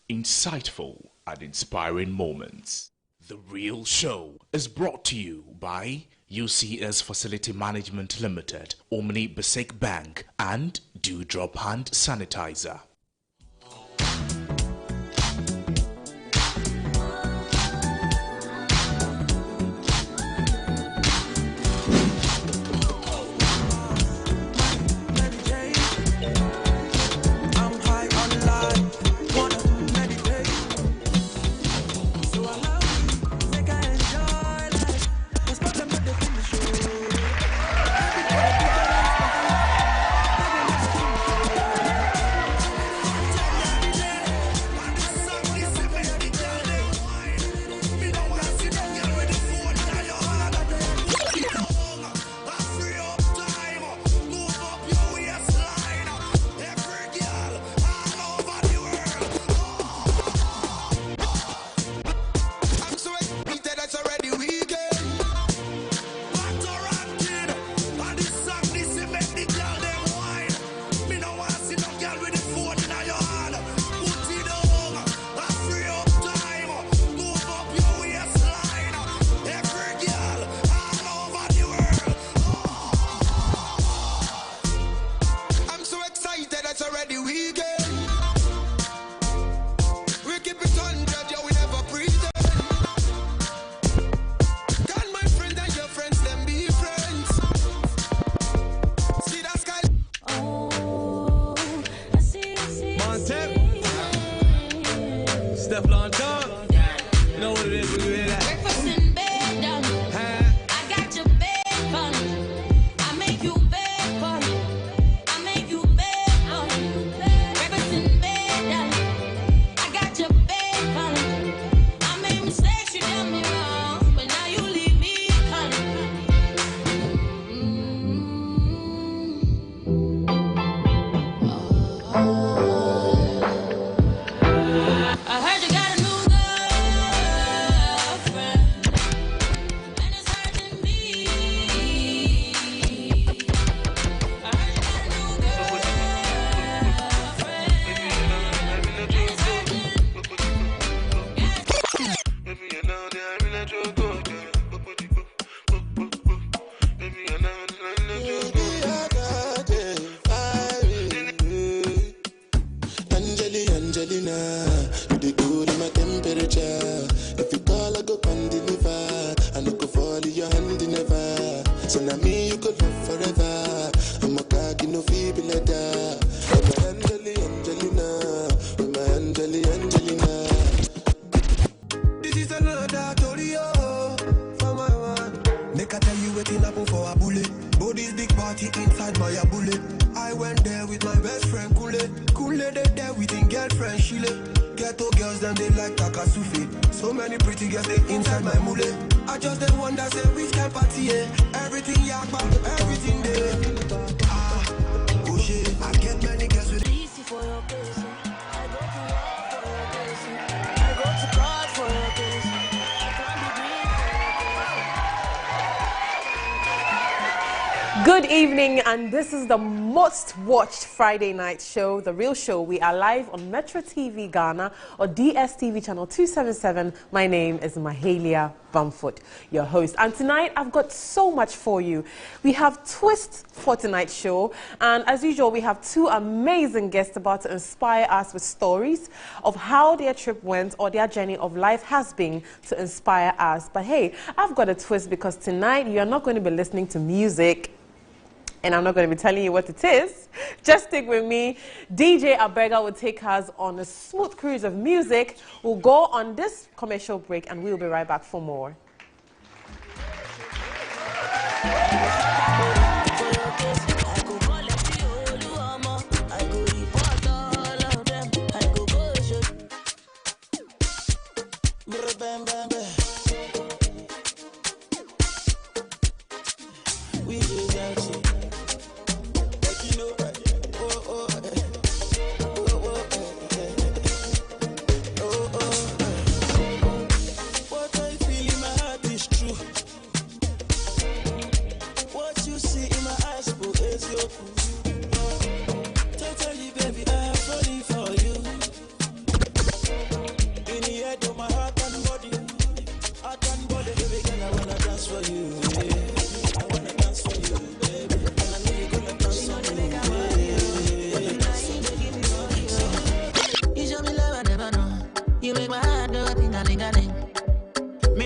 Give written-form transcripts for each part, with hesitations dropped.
insightful and inspiring moments. The Real Show is brought to you by UCS Facility Management Limited, Omni Basic Bank, and Dewdrop Hand Sanitizer. Good evening, and this is the most watched Friday night show, The Real Show. We are live on Metro TV Ghana or DSTV channel 277. My name is Mahalia Bamfoot, your host. And tonight, I've got so much for you. We have twists for tonight's show. And as usual, we have two amazing guests about to inspire us with stories of how their trip went or their journey of life has been to inspire us. But hey, I've got a twist because tonight, you're not going to be listening to music. And I'm not going to be telling you what it is. Just stick with me. DJ Abega will take us on a smooth cruise of music. We'll go on this commercial break and we'll be right back for more.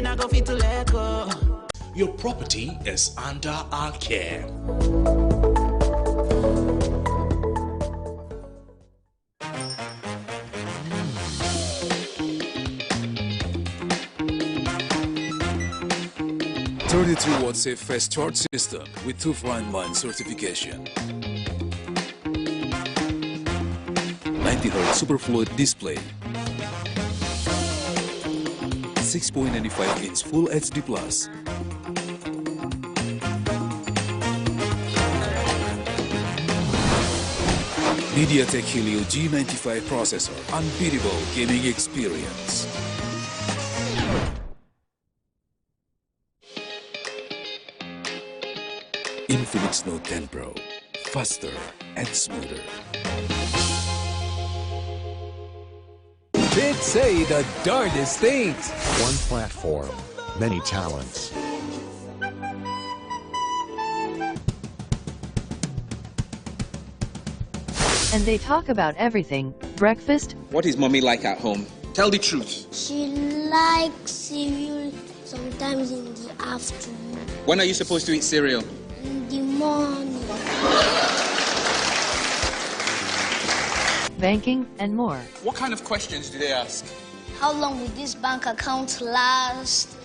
I go fit to let go. Your property is under our care. .33 safe fast charge system with 2 fine-line certification. 90Hz superfluid display. 6.95-inch Full HD+. MediaTek Helio G95 processor. Unbeatable gaming experience. Infinix Note 10 Pro, faster and smoother. They'd say the darndest things. One platform, many talents. And they talk about everything. Breakfast. What is mommy like at home? Tell the truth. She likes cereal sometimes in the afternoon. When are you supposed to eat cereal? In the morning. Banking and more. What kind of questions do they ask? How long will this bank account last?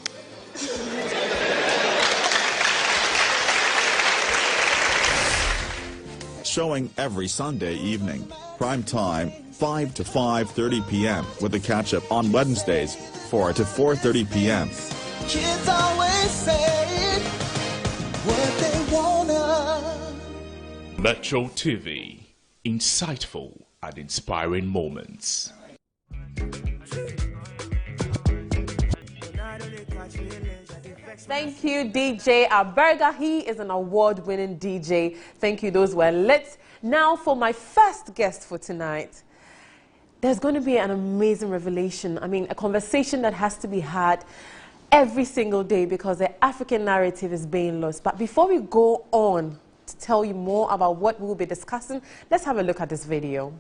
Showing every Sunday evening. Prime time, 5 to 5:30 p.m. with a catch-up on Wednesdays, 4 to 4:30 p.m. Kids always say what they wanna. Metro TV. Insightful and inspiring moments. Thank you, DJ Alberga. He is an award-winning DJ. Thank you. Those were lit. Now for my first guest for tonight. There's going to be an amazing revelation. I mean, a conversation that has to be had every single day because the African narrative is being lost. But before we go on to tell you more about what we'll be discussing, let's have a look at this video.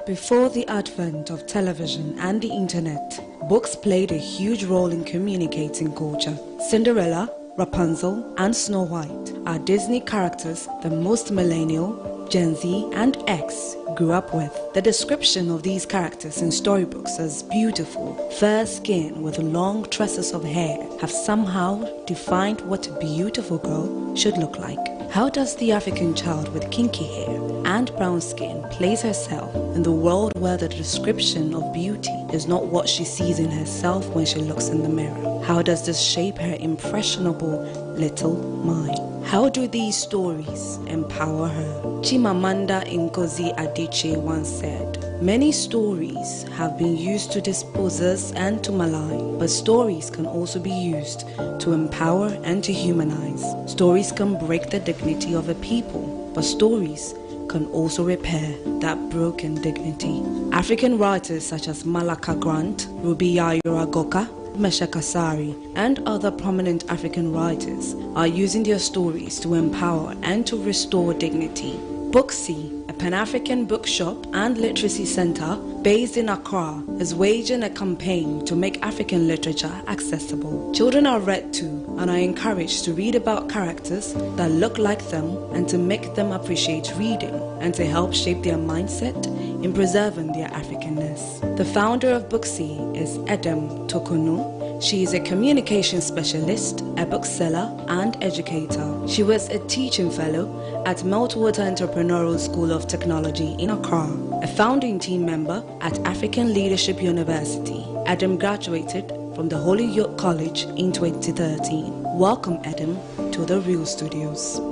Before the advent of television and the internet, books played a huge role in communicating culture. Cinderella, Rapunzel, and Snow White are Disney characters that most millennial, Gen Z, and X grew up with. The description of these characters in storybooks as beautiful, fair skin with long tresses of hair have somehow defined what a beautiful girl should look like. How does the African child with kinky hair and brown skin place herself in the world where the description of beauty is not what she sees in herself when she looks in the mirror? How does this shape her impressionable little mind? How do these stories empower her? Chimamanda Ngozi Adichie once said, "Many stories have been used to dispossess and to malign, but stories can also be used to empower and to humanize. Stories can break the dignity of a people, but stories can also repair that broken dignity." African writers such as Malaka Grant, Rubiya Uragoka, Mesha Kasari, and other prominent African writers are using their stories to empower and to restore dignity. Booksy, a Pan-African bookshop and literacy center based in Accra, is waging a campaign to make African literature accessible. Children are read to and are encouraged to read about characters that look like them and to make them appreciate reading and to help shape their mindset in preserving their Africanness. The founder of Booksy is Edem Tokonu. She is a communication specialist, a bookseller, and educator. She was a teaching fellow at Meltwater Entrepreneurial School of Technology in Accra, a founding team member at African Leadership University. Edem graduated from the Holyoke College in 2013. Welcome, Edem, to the Real Studios.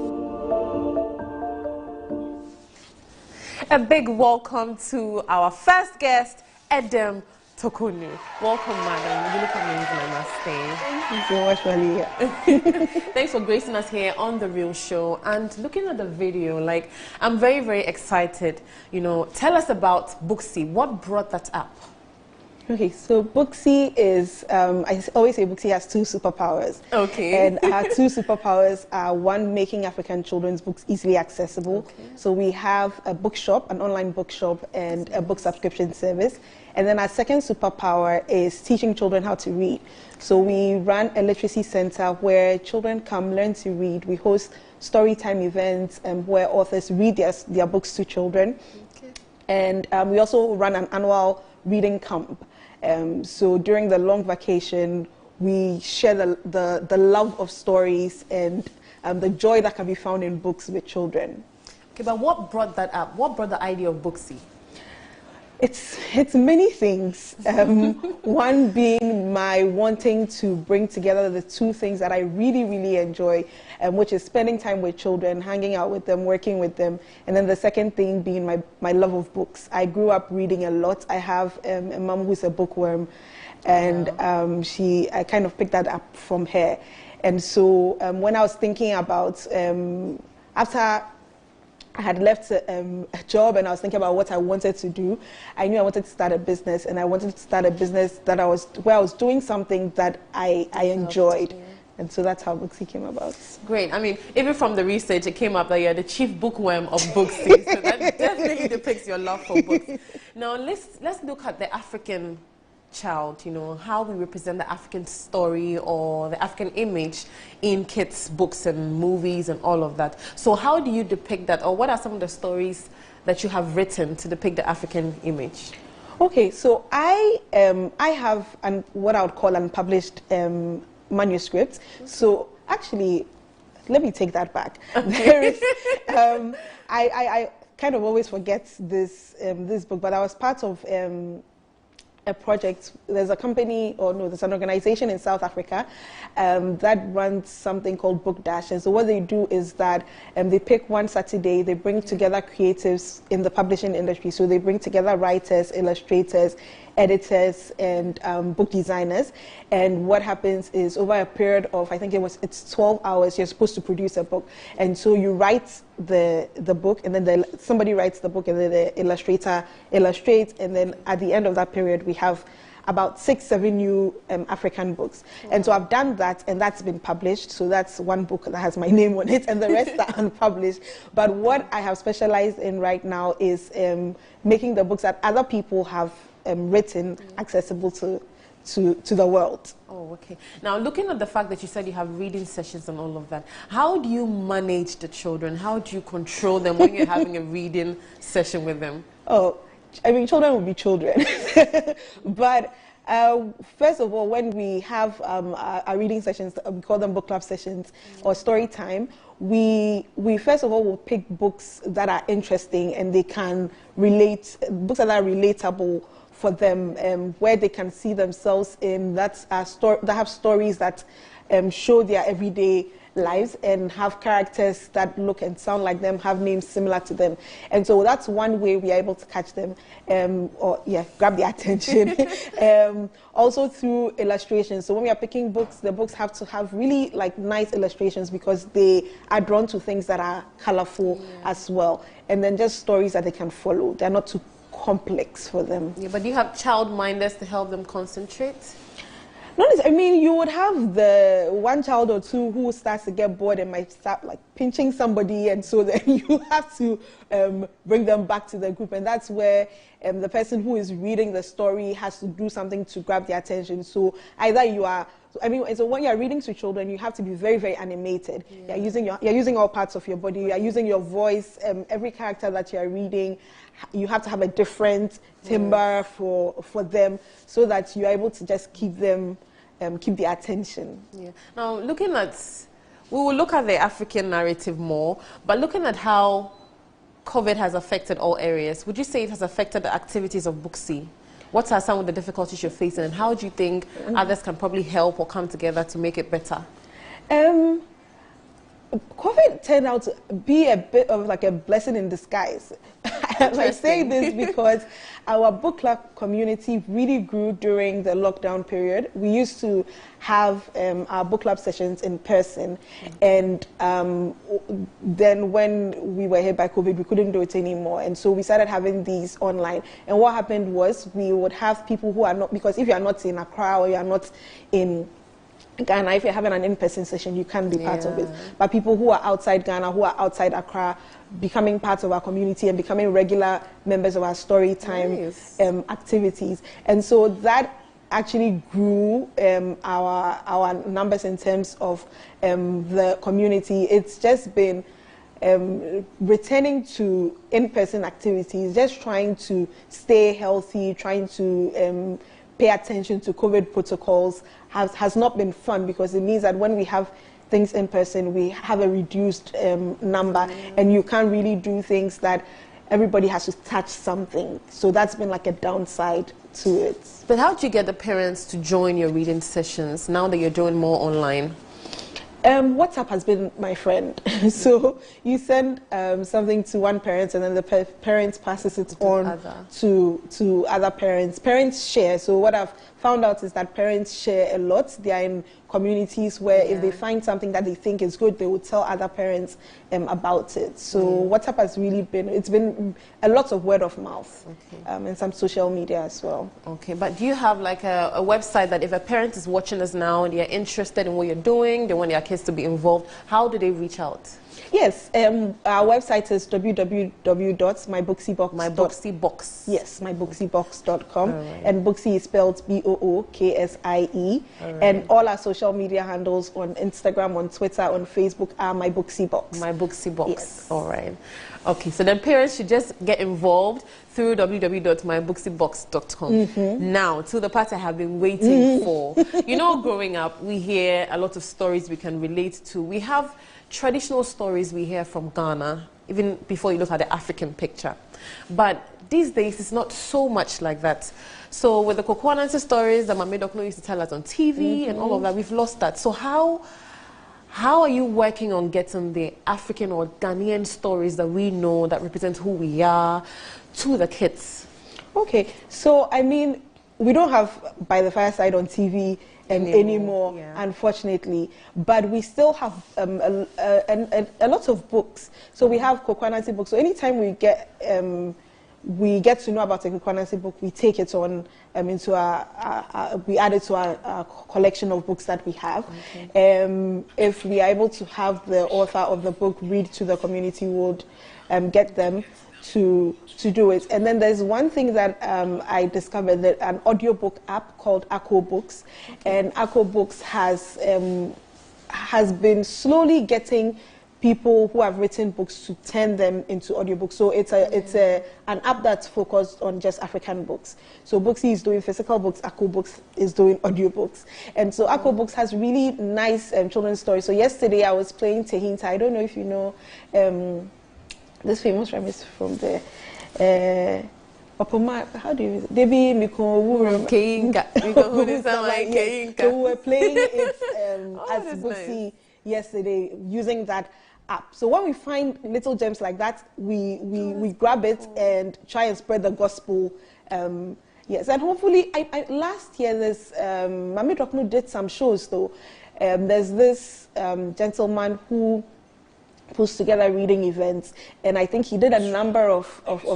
A big welcome to our first guest, Edem Tokonu. Welcome, madam. You look amazing, I must say. Thank you so much, Malia. Thanks for gracing us here on The Real Show. And looking at the video, like, I'm very, very excited. You know, tell us about Booksy. What brought that up? Okay, so Booksy is, I always say Booksy has two superpowers. Okay. And our two superpowers are, one, making African children's books easily accessible. Okay. So we have a bookshop, an online bookshop, and a book subscription service. And then our second superpower is teaching children how to read. So we run a literacy center where children come learn to read. We host story time events where authors read their books to children. Okay. And we also run an annual reading camp. So during the long vacation, we share the love of stories and the joy that can be found in books with children. Okay, but what brought that up? What brought the idea of Booksy? It's many things. One being my wanting to bring together the two things that I really, really enjoy, which is spending time with children, hanging out with them, working with them. And then the second thing being my love of books. I grew up reading a lot. I have a mom who's a bookworm, and I kind of picked that up from her. And so when I was thinking about, after I had left a job and I was thinking about what I wanted to do, I knew I wanted to start a business, and I wanted to start a business where I was doing something that I enjoyed. Yeah. And so that's how Booksy came about. Great. I mean, even from the research, it came up that you're the chief bookworm of Booksy. So that definitely depicts your love for books. Now, let's look at the African child, you know, how we represent the African story or the African image in kids' books and movies and all of that. So how do you depict that, or what are some of the stories that you have written to depict the African image? Okay, so I have what I would call unpublished manuscripts. Okay. So actually, let me take that back. There is, I kind of always forget this book, but I was part of a project. There's a company, there's an organization in South Africa that runs something called Book Dash. And so what they do is that they pick one Saturday, they bring together creatives in the publishing industry. So they bring together writers, illustrators, editors, and book designers. And what happens is, over a period of, I think it's 12 hours, you're supposed to produce a book. And so you write the book, and then somebody writes the book, and then the illustrator illustrates, and then at the end of that period, we have about 6-7 new African books. Wow. And so I've done that, and that's been published. So that's one book that has my name on it, and the rest are unpublished. But what I have specialized in right now is making the books that other people have written accessible to the world. Oh, okay. Now, looking at the fact that you said you have reading sessions and all of that, how do you manage the children? How do you control them when you're having a reading session with them? Oh, I mean, children will be children. But first of all, when we have our reading sessions, we call them book club sessions or story time, we first of all will pick books that are interesting and they can relate, books that are relatable for them, where they can see themselves in, that have stories that show their everyday lives and have characters that look and sound like them, have names similar to them. And so that's one way we are able to catch them, grab their attention. Also through illustrations. So when we are picking books, the books have to have really nice illustrations because they are drawn to things that are colorful as well. And then just stories that they can follow. They're not too complex for them. Yeah, but do you have child minders to help them concentrate? I mean, you would have the one child or two who starts to get bored and might start pinching somebody, and so then you have to bring them back to the group, and that's where the person who is reading the story has to do something to grab their attention. So either you are, so when you're reading to children, you have to be very, very animated. Yeah. You're using all parts of your body. You're using your voice. Every character that you're reading, you have to have a different timbre for them, so that you're able to just keep them. Keep their attention. Yeah. Now, we will look at the African narrative more, but looking at how COVID has affected all areas, would you say it has affected the activities of Booksy? What are some of the difficulties you're facing, and how do you think others can probably help or come together to make it better? COVID turned out to be a bit of a blessing in disguise. I I say this because our book club community really grew during the lockdown period. We used to have our book club sessions in person, and then when we were hit by COVID, we couldn't do it anymore, and so we started having these online. And what happened was we would have people who are not, because if you are not in Accra or you are not in Ghana, if you're having an in-person session, you can't be part of it. But people who are outside Ghana, who are outside Accra, becoming part of our community and becoming regular members of our story time activities. And so that actually grew our numbers in terms of the community. It's just been returning to in-person activities, just trying to stay healthy, trying to pay attention to COVID protocols has not been fun, because it means that when we have things in person, we have a reduced number, and you can't really do things that everybody has to touch something. So that's been like a downside to it. But how do you get the parents to join your reading sessions now that you're doing more online? WhatsApp has been my friend. So you send something to one parent, and then the parent passes it on to other parents. Parents share. So what I've found out is that parents share a lot. They are in communities where if they find something that they think is good, they will tell other parents about it. So WhatsApp has really been a lot of word of mouth, and some social media as well. Okay, but do you have like a website that if a parent is watching us now and they're interested in what you're doing, they want their kids to be involved, how do they reach out? Yes, our website is www.mybooksiebox.com. MyBooksieBox. Yes, mybooksiebox.com. And Booksy is spelled BOOKSIE. And all our social media handles on Instagram, on Twitter, on Facebook are MyBooksiebox. MyBooksiebox. Yes. All right. Okay, so then parents should just get involved through www.mybooksiebox.com. Now, to the part I have been waiting for. You know, growing up, we hear a lot of stories we can relate to. We have traditional stories we hear from Ghana, even before you look at the African picture. But these days, it's not so much like that. So with the Kokwanansi stories that Mame Dokno used to tell us on TV and all of that, we've lost that. So how are you working on getting the African or Ghanaian stories that we know, that represent who we are, to the kids? Okay, so I mean, we don't have By the Fireside on TV anymore, unfortunately, but we still have a lot of books. So we have Kokwanansi books. So anytime we get to know about a Kokwanansi book, we take it on into we add it to our collection of books that we have. If we are able to have the author of the book read to the community, we would get them to do it. And then there's one thing that I discovered, that an audiobook app called Akko Books. And Akko Books has been slowly getting people who have written books to turn them into audiobooks. So it's an app that's focused on just African books. So Booksy is doing physical books, Akko Books is doing audiobooks. And so Akko Books has really nice children's stories. So yesterday I was playing Tehinta. I don't know if you know this famous rhyme is from the how do you Debbie Miko Keinka. So we were playing it at Booksy yesterday using that app. So when we find little gems like that, we grab it and try and spread the gospel. Yes, and hopefully, last year this Mame Dokno did some shows though. There's this gentleman who puts together reading events, and I think he did a number of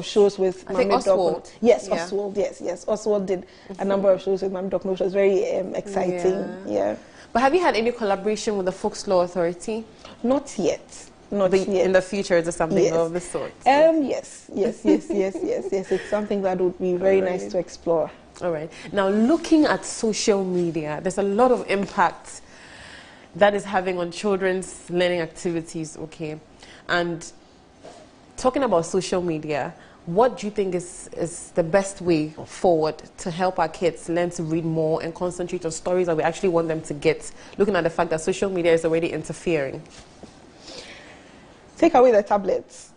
shows with Mame Dokno. Yes, Oswald. Yes, Oswald did a number of shows with Mame Dokno, which was very exciting. Yeah. But have you had any collaboration with the Folks Law Authority? Not yet. Not yet. In the future, is there something of this sort? Yes. It's something that would be very nice to explore. All right. Now, looking at social media, there's a lot of impact that is having on children's learning activities, okay? And talking about social media, what do you think is the best way forward to help our kids learn to read more and concentrate on stories that we actually want them to get, looking at the fact that social media is already interfering? Take away the tablets.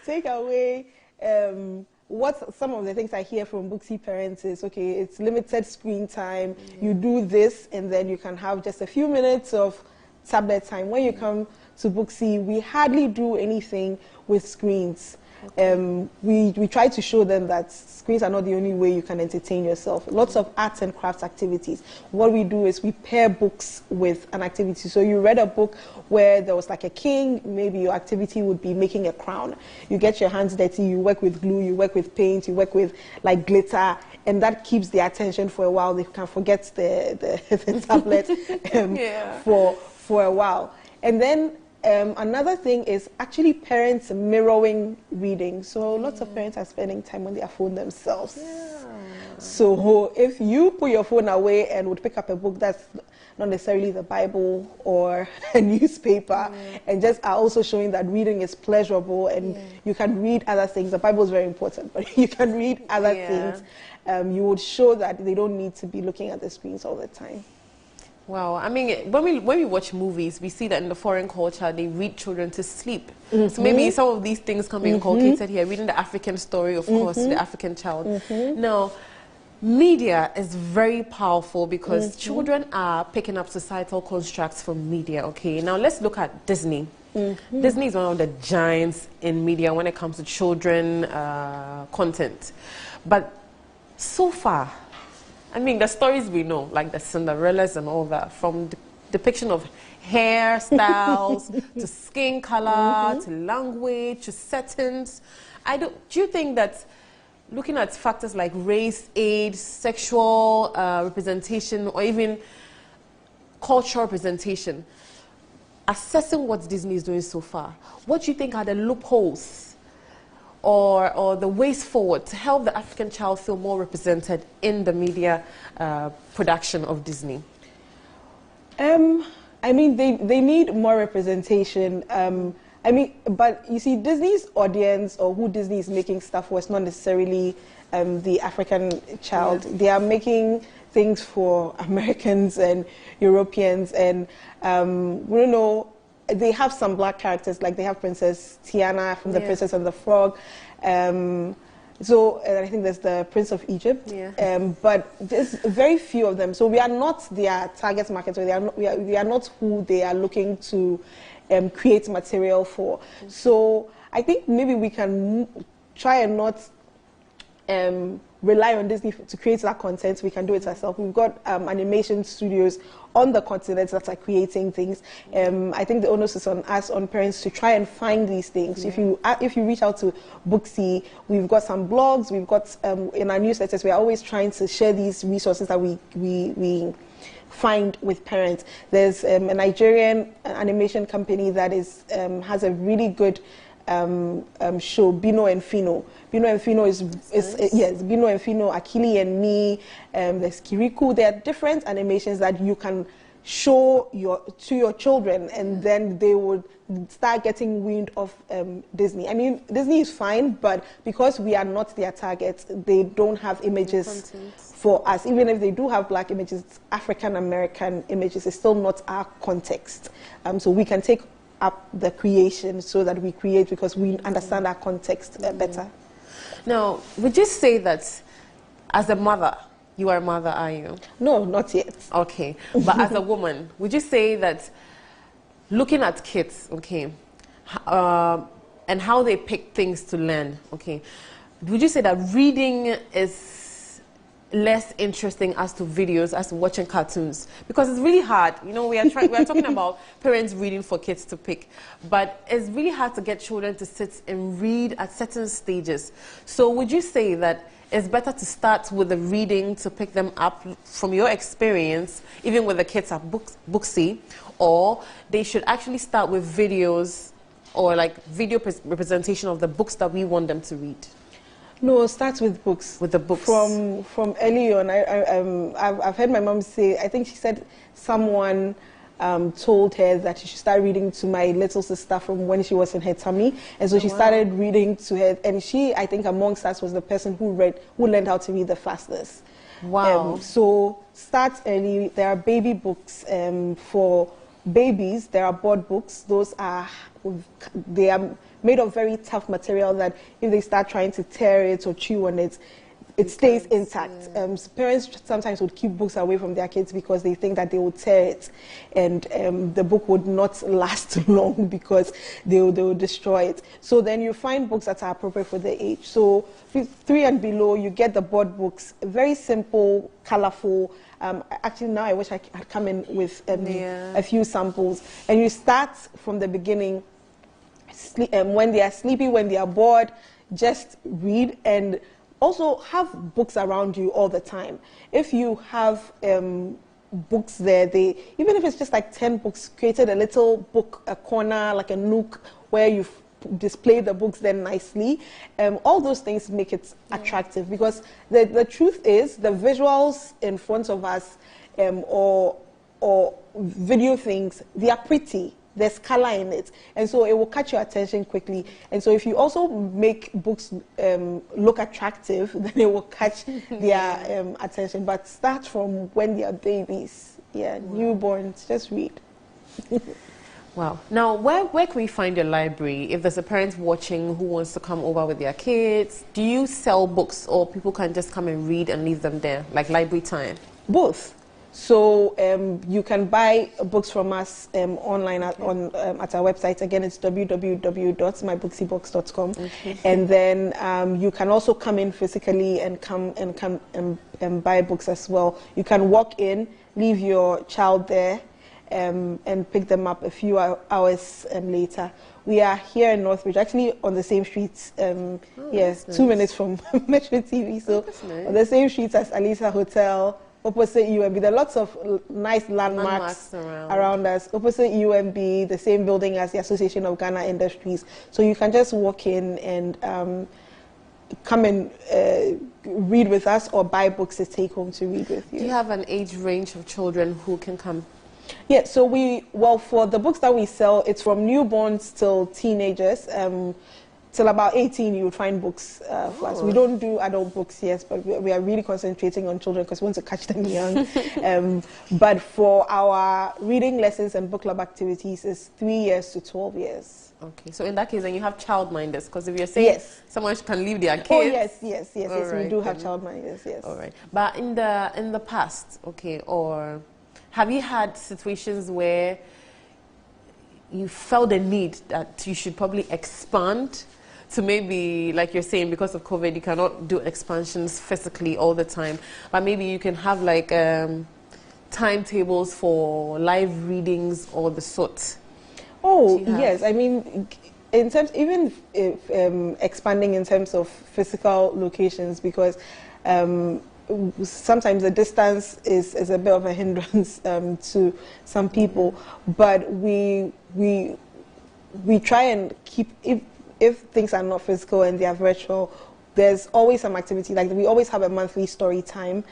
Take away what some of the things I hear from Booksy parents is, okay, it's limited screen time. You do this, and then you can have just a few minutes of tablet time. When you come to Booksy, we hardly do anything with screens. We try to show them that screens are not the only way you can entertain yourself. Lots of arts and crafts activities. What we do is we pair books with an activity. So you read a book where there was like a king, maybe your activity would be making a crown. You get your hands dirty, you work with glue, you work with paint, you work with like glitter, and that keeps the attention for a while. They can forget the tablet for a while. And then another thing is actually parents mirroring reading. So lots of parents are spending time on their phone themselves. So if you put your phone away and would pick up a book that's not necessarily the Bible or a newspaper, and just are also showing that reading is pleasurable and you can read other things. The Bible is very important, but you can read other things. You would show that they don't need to be looking at the screens all the time. Wow, I mean, when we watch movies, we see that in the foreign culture, they read children to sleep. So maybe some of these things can be inculcated here, reading the African story, of course, the African child. Now, media is very powerful because children are picking up societal constructs from media, okay? Now, let's look at Disney. Disney is one of the giants in media when it comes to children content. But so far, I mean, the stories we know, like the Cinderellas and all that, from the depiction of hairstyles to skin color to language to settings. Do you think that looking at factors like race, age, sexual representation, or even cultural representation, assessing what Disney is doing so far, what do you think are the loopholes or the ways forward to help the African child feel more represented in the media production of Disney? I mean, they need more representation. I mean, but you see, Disney's audience or who Disney is making stuff for is not necessarily the African child. They are making things for Americans and Europeans, and we don't know. They have some black characters, like they have Princess Tiana from The Princess and the Frog. So I think there's the Prince of Egypt. But there's very few of them. So we are not their target market. So we are not who they are looking to create material for. So I think maybe we can try and not rely on Disney to create that content. We can do it ourselves. We've got animation studios on the continent that are creating things. I think the onus is on us, on parents, to try and find these things. If you reach out to Booksy, we've got some blogs, we've got in our newsletters, we're always trying to share these resources that we find with parents. There's a Nigerian animation company that is has a really good show, Bino and Fino. Bino and Fino is Bino and Fino, Akili and Me, there's Kirikou. There are different animations that you can show to your children, and then they would start getting wind of Disney. I mean, Disney is fine, but because we are not their target, they don't have images for us. Even if they do have black images, African American images, it's still not our context. So we can take up the creation so that we create because we understand our context better. Now, would you say that as a mother, you are a mother, are you? No, not yet. Okay. But as a woman, would you say that looking at kids, okay, and how they pick things to learn, okay, would you say that reading is less interesting as to videos, as to watching cartoons? Because it's really hard. You know, we are talking about parents reading for kids to pick, but it's really hard to get children to sit and read at certain stages. So would you say that it's better to start with the reading to pick them up from your experience, even with the kids at Booksy, or they should actually start with videos or like video representation of the books that we want them to read? No, start with books. With the books. From early on, I've heard my mom say, I think she said someone told her that she should start reading to my little sister from when she was in her tummy. And so she started reading to her. And she, I think amongst us, was the person who learned how to read the fastest. Wow. So start early. There are baby books for babies. There are board books. They are made of very tough material that if they start trying to tear it or chew on it, it stays intact. Parents sometimes would keep books away from their kids because they think that they would tear it, and the book would not last long because they would destroy it. So then you find books that are appropriate for the age. So 3 and below, you get the board books, very simple, colorful. Actually, now I wish I had come in with a few samples. And you start from the beginning, when they are sleepy, when they are bored, just read, and also have books around you all the time. If you have books there, even if it's just like 10 books, created a little book, a corner, like a nook where you display the books then nicely. All those things make it attractive, because the truth is the visuals in front of us or video things, they are pretty. There's color in it, and so it will catch your attention quickly. And so if you also make books look attractive, then it will catch their attention. But start from when they are babies, newborns, just read. Wow. Now, where can we find your library? If there's a parent watching who wants to come over with their kids, do you sell books, or people can just come and read and leave them there, like library time? Both. So you can buy books from us online at our website. Again, it's www.mybooksybox.com. And then you can also come in physically and come and buy books as well. You can walk in, leave your child there, and pick them up a few hours later. We are here in Northbridge, actually on the same streets. Yes, nice. 2 minutes from Metro TV. So nice. On the same streets as Alisa Hotel, opposite UMB. There are lots of nice landmarks around us. Opposite UMB, the same building as the Association of Ghana Industries. So you can just walk in and come and read with us, or buy books to take home to read with you. Do you have an age range of children who can come? Yeah, so for the books that we sell, it's from newborns till teenagers. Till about 18, you would find books for us. We don't do adult books, yes, but we are really concentrating on children because we want to catch them young. But for our reading lessons and book club activities, it's 3 years to 12 years. Okay, so in that case, then you have childminders, because if you're saying someone can leave their kids. Oh yes, we do have childminders, yes. All right, but in the past, okay, or have you had situations where you felt the need that you should probably expand? So maybe, like you're saying, because of COVID, you cannot do expansions physically all the time. But maybe you can have like timetables for live readings or the sort. Oh, yes. I mean, in terms, even if expanding in terms of physical locations, because sometimes the distance is a bit of a hindrance to some people. But we try and keep, if things are not physical and they are virtual, there's always some activity. Like we always have a monthly story time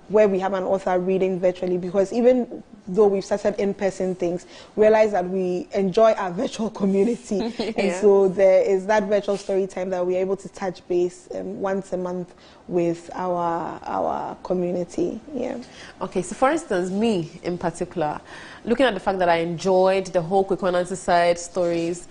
where we have an author reading virtually, because even though we've started in-person things, realize that we enjoy our virtual community. And so there is that virtual story time that we're able to touch base once a month with our community. Yeah. Okay, so for instance, me in particular, looking at the fact that I enjoyed the whole Kwekwanansi side stories,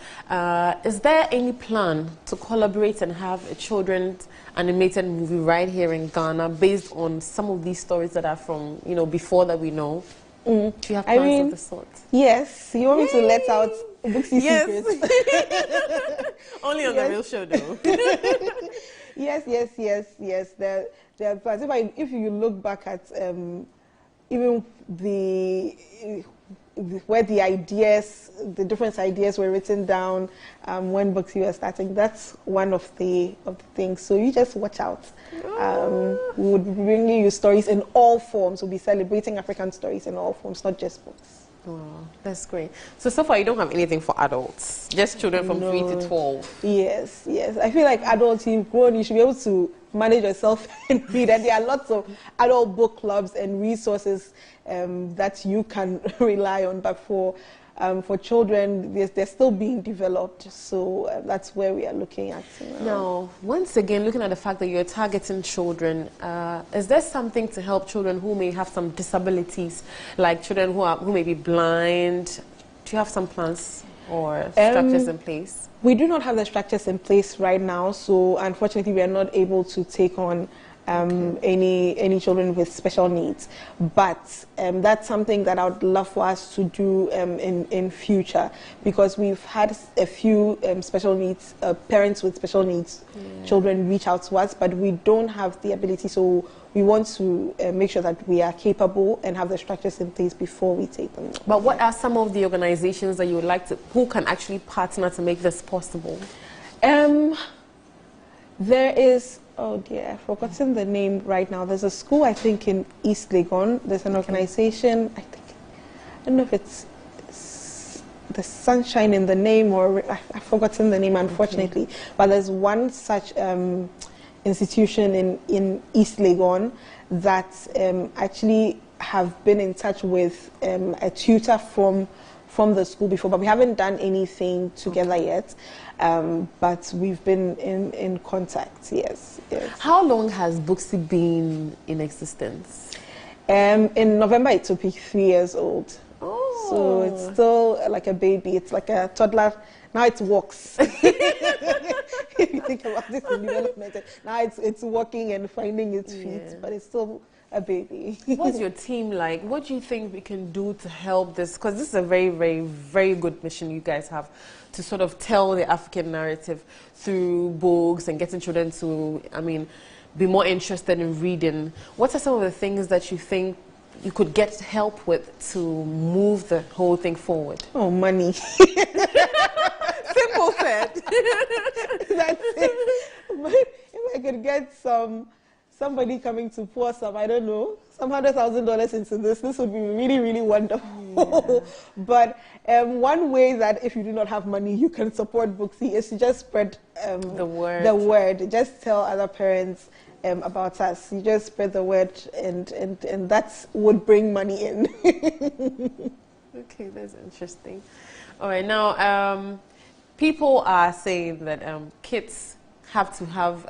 is there any plan to collaborate and have a children's animated movie right here in Ghana based on some of these stories that are from, before that we know? Do you have plans of the sort? Yes. You want me to let out Booksy secrets? Only on the real show, though. Yes. There are plans. If you look back at even where the different ideas were written down when Booksy was starting, that's one of the things. So you just watch out. We would be bringing you stories in all forms. We'll be celebrating African stories in all forms, not just books. Wow, that's great. So far you don't have anything for adults, just children from 3 to 12. Yes. I feel like adults, you've grown, you should be able to manage yourself and read. And there are lots of adult book clubs and resources that you can rely on. But for children, they're still being developed. So that's where we are looking at. Now, once again, looking at the fact that you're targeting children, is there something to help children who may have some disabilities, like children who may be blind? Do you have some plans? or structures in place? We do not have the structures in place right now, so unfortunately we are not able to take on any children with special needs. But that's something that I would love for us to do in future, because we've had a few special needs, parents with special needs children reach out to us, but we don't have the ability, so we want to make sure that we are capable and have the structures in place before we take them. But what are some of the organizations that you would like to, who can actually partner to make this possible? There is, oh dear, I've forgotten the name right now. There's a school, I think, in East Legon. There's an organization, I don't know if it's the Sunshine in the name, or I've forgotten the name, unfortunately. But there's one such institution in East Legon that actually have been in touch with a tutor from the school before, but we haven't done anything together yet. But we've been in contact, yes. How long has Booksy been in existence? In November it will be 3 years old. Oh. So it's still like a baby. It's like a toddler. Now it walks. If you think about this in development, now it's walking and finding its feet, but it's still a baby. What's your team like? What do you think we can do to help this? Because this is a very, very, very good mission you guys have, to sort of tell the African narrative through books and getting children to, be more interested in reading. What are some of the things that you think you could get help with to move the whole thing forward? Oh, money. Simple said. That's it. If I could get somebody coming to pour some, I don't know, some $100,000 into this would be really, really wonderful. Yeah. But one way that if you do not have money, you can support Booksy is to just spread the word. Just tell other parents about us. You just spread the word, and that would bring money in. Okay, that's interesting. All right, now people are saying that kids have to have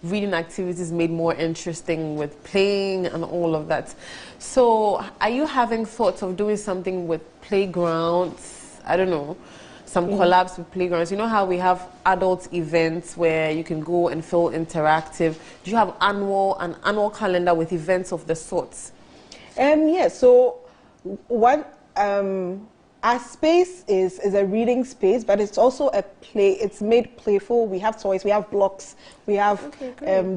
reading activities made more interesting with playing and all of that. So are you having thoughts of doing something with playgrounds? I don't know, some collabs with playgrounds. You know how we have adult events where you can go and feel interactive. Do you have an annual calendar with events of the sorts? Yes, so one... our space is a reading space, but it's also a play. It's made playful. We have toys, we have blocks, we have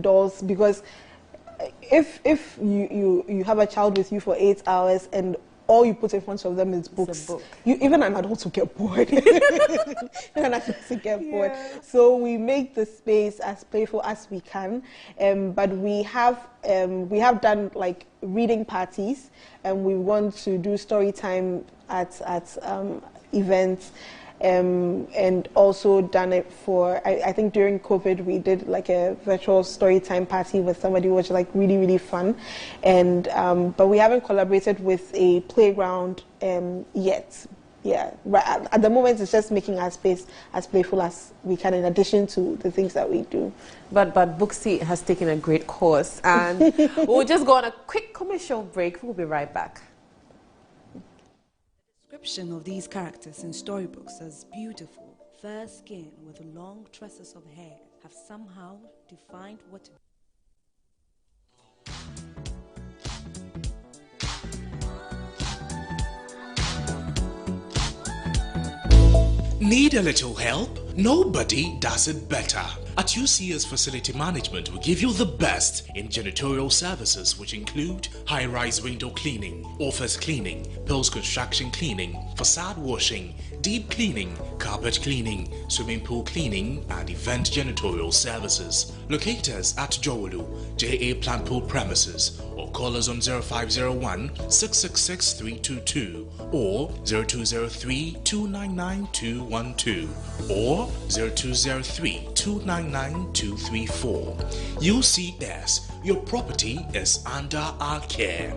dolls. Because if you have a child with you for 8 hours and all you put in front of them is books, even an adult will get bored. So we make the space as playful as we can. But we have done like reading parties, and we want to do story time at events, and also done it for, I think during COVID we did like a virtual story time party with somebody, which was like really, really fun. And but we haven't collaborated with a playground yet. Yeah, right. At the moment it's just making our space as playful as we can, in addition to the things that we do. But Booksy has taken a great course, and we'll just go on a quick commercial break. We'll be right back. The description of these characters in storybooks as beautiful, fair skin with long tresses of hair have somehow defined what... Need a little help? Nobody does it better. At UCS Facility Management, we give you the best in janitorial services, which include high-rise window cleaning, office cleaning, post-construction cleaning, facade washing, deep cleaning, carpet cleaning, swimming pool cleaning, and event janitorial services. Locate us at Jowolu, JA Plant Pool premises, or call us on 0501 666 322 or 0203 299 212 or 0203 299 234. UCS, your property is under our care.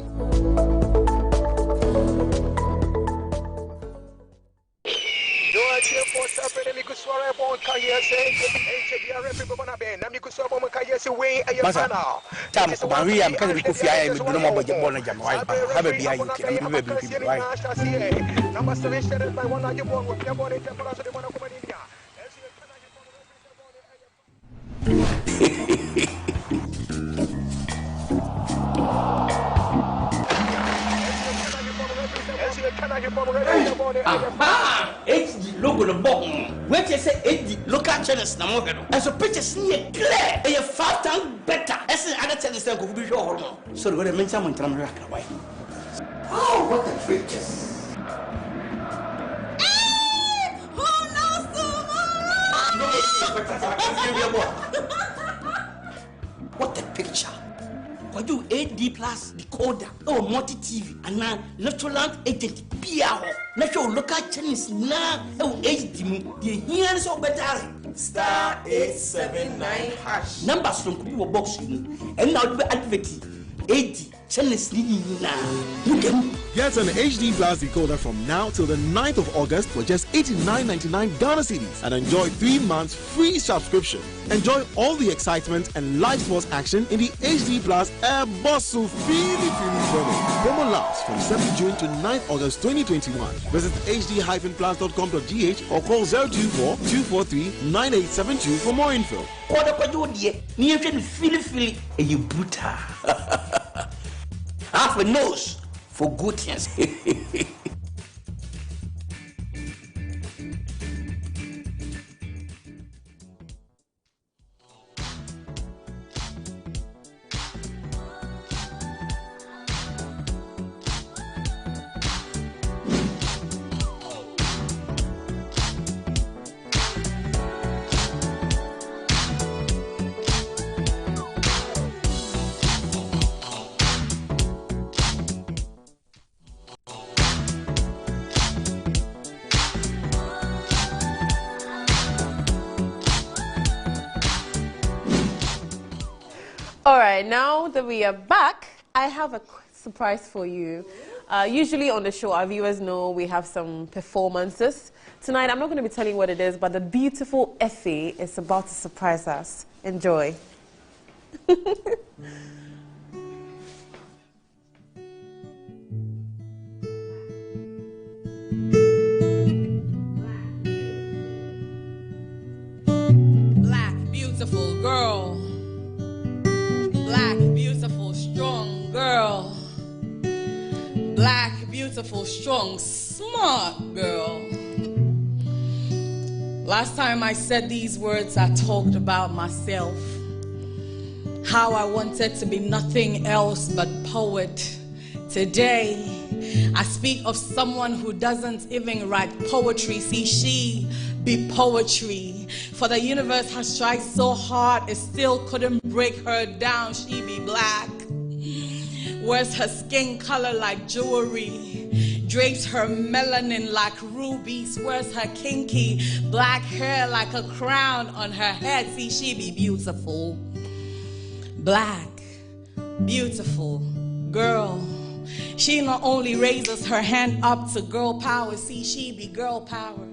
Masa, Tam, Maria, I'm kind of coffee. I am doing more about your bonnet. Have a beer, you can HD logo the bottom. Where you say HD local channels na mo kedo. And so pictures here clear. E 5 times better. As other channels go be show. So go dey mention mo tram rock why. Oh, what the pictures. Who knows tomorrow? What a picture. What do AD plus decoder or multi TV and now Natural agent PR natural local channels now HD the here so better star 879 hash numbers from people box and now the advert AD channels now you can get an HD Plus decoder from now till the 9th of August for just $89.99 Ghana cedis and enjoy 3 months free subscription. Enjoy all the excitement and live sports action in the HD Plus Air Bosso Feely promo. Promo lasts from 7th June to 9th August 2021. Visit hd-plus.com.gh or call 024-243-9872 for more info. Half a nose for good things. All right, now that we are back, I have a surprise for you. Usually on the show, our viewers know we have some performances. Tonight, I'm not going to be telling you what it is, but the beautiful Effie is about to surprise us. Enjoy. Black, beautiful girl. Black, beautiful, strong girl. Black, beautiful, strong, smart girl. Last time I said these words, I talked about myself. How I wanted to be nothing else but poet. Today, I speak of someone who doesn't even write poetry. See, she be poetry. For the universe has tried so hard, it still couldn't break her down. She be black. Wears her skin color like jewelry. Drapes her melanin like rubies. Wears her kinky black hair like a crown on her head. See, she be beautiful. Black, beautiful girl. She not only raises her hand up to girl power. See, she be girl power.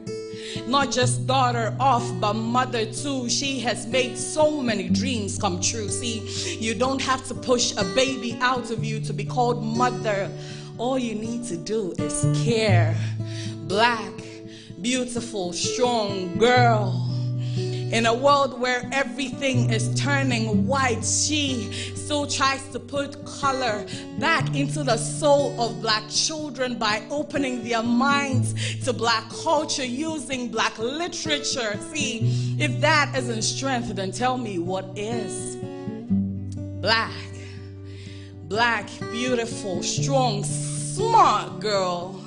Not just daughter of, but mother too. She has made so many dreams come true. See, you don't have to push a baby out of you to be called mother. All you need to do is care. Black, beautiful, strong girl. In a world where everything is turning white, she still tries to put color back into the soul of black children by opening their minds to black culture, using black literature. See, if that isn't strength, then tell me what is. Black, black, beautiful, strong, smart girl.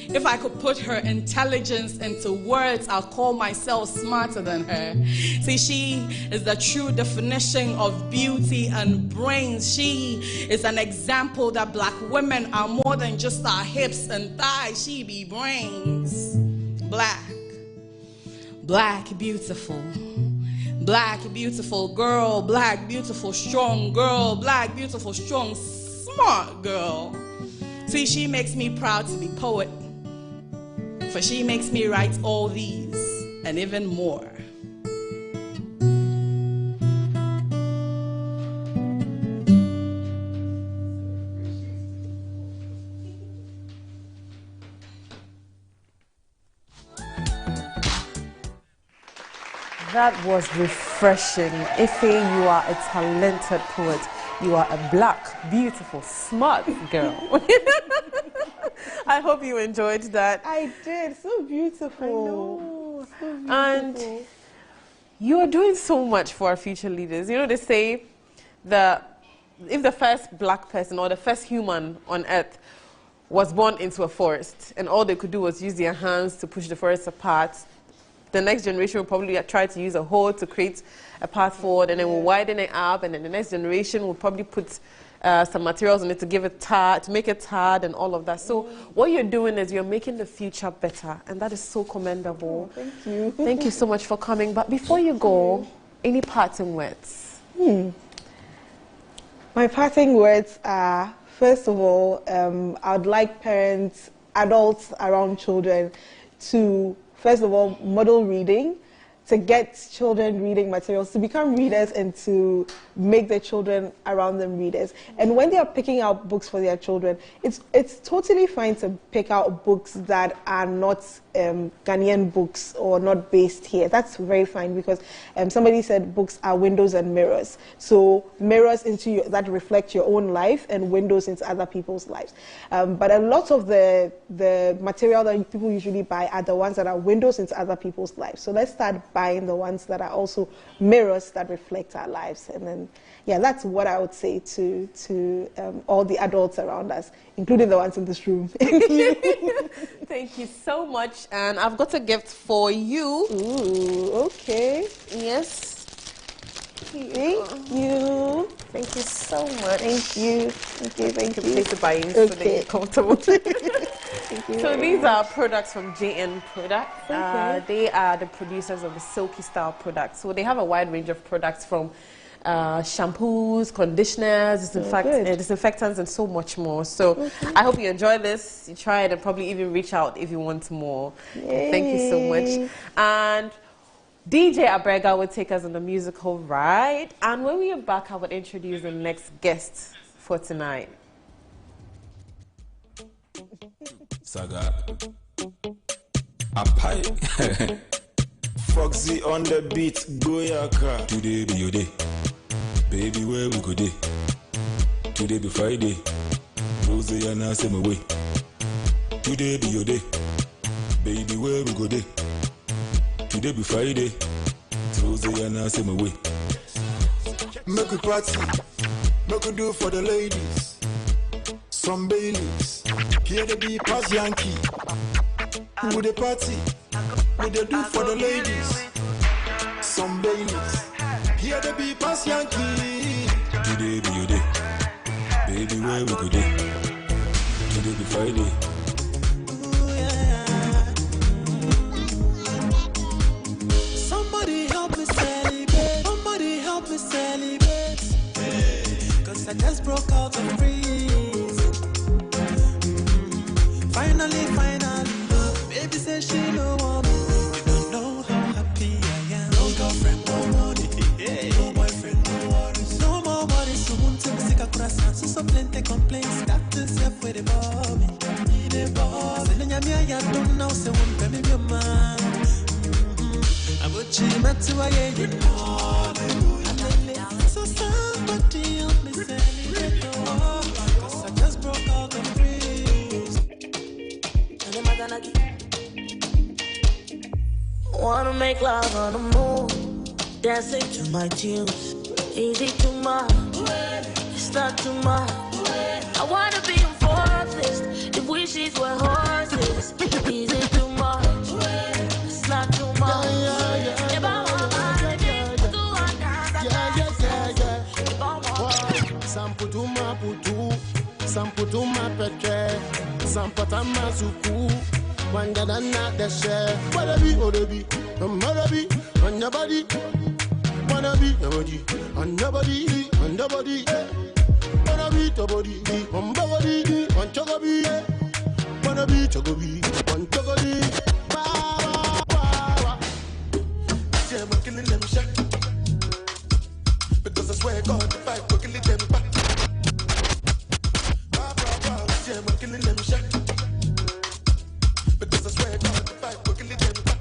If I could put her intelligence into words, I'll call myself smarter than her. See, she is the true definition of beauty and brains. She is an example that black women are more than just our hips and thighs. She be brains. Black, black, beautiful. Black, beautiful girl. Black, beautiful, strong girl. Black, beautiful, strong, smart girl. See, she makes me proud to be poet. For she makes me write all these and even more. That was refreshing. Ife, you are a talented poet. You are a black, beautiful, smart girl. I hope you enjoyed that. I did. So beautiful. I know. So beautiful. And you are doing so much for our future leaders. You know, they say if the first black person or the first human on earth was born into a forest and all they could do was use their hands to push the forest apart, the next generation will probably try to use a hoe to create a path forward, and then we'll widen it up, and then the next generation will probably put some materials in it to give it to make it hard and all of that. So what you're doing is you're making the future better, and that is so commendable. Oh, thank you. Thank you so much for coming. But before you go, any parting words? My parting words are, first of all, I'd like parents, adults around children to, first of all, model reading, to get children reading materials, to become readers and to make their children around them readers. And when they are picking out books for their children, it's totally fine to pick out books that are not Ghanaian books or not based here. That's very fine, because somebody said books are windows and mirrors. So mirrors that reflect your own life and windows into other people's lives. But a lot of the material that people usually buy are the ones that are windows into other people's lives. So let's start buying the ones that are also mirrors that reflect our lives. And then, yeah, that's what I would say to all the adults around us, including the ones in this room. Thank you so much. And I've got a gift for you. Ooh, okay. Yes. Thank you. Thank you so much. Thank you. Thank you. Thank you. Place it by you so that you're comfortable. Thank you. So these are products from JN Products. Okay. They are the producers of the Silky Style products. So they have a wide range of products from shampoos, conditioners, disinfectants, and so much more. So I hope you enjoy this. You try it and probably even reach out if you want more. Yay. Thank you so much. And DJ Abrega will take us on the musical ride. And when we are back, I will introduce the next guest for tonight. Saga. Apai. Foxy on the beat, Goyaka. Today be your day. Baby, where we go day? Today be Friday. Rosanna, send me away. Today be your day. Baby, where we go day? Today be Friday. Rosanna, send me away. Make a party. Make a do for the ladies. Some Baileys. Here they be pass Yankee. With the party. With the do for the ladies. Some Baileys. Here they be pass Yankee. Today be your day. Baby, where we go day? Today be Friday. Somebody help me celebrate. Somebody help me celebrate. Cause I just broke out of prison. Finally. Baby says she no want me. You don't know how happy I am. No girlfriend, no money. No boyfriend, no worries. No more worries. So won't take sick of croissants. So plenty complaints. That is here for the Bobby. The Bobby. Say I don't know. Say won't pay me your man. I would chill met to a you know. So somebody help me celebrate. Cause I just broke out the breeze. Wanna make love on the moon, dancing to my tunes. Easy too much, it's not too much. I wanna be a forest, if wishes were horses. Easy too much, it's not too much. If I want my baby to if I want Samputuma putu, samputuma petre, sampatama suku. Wanda da na the share. Wanna be, on your body. Wanna be, nobody, on nobody, on nobody. Wanna be, nobody, on body, on chogobi. Wanna be, chogobi, on chogobi. Yeah, we're killing them shot. Because I swear God, if I go killing them back. Yeah, we're killing them shot. Because I swear God, if I go killing them back.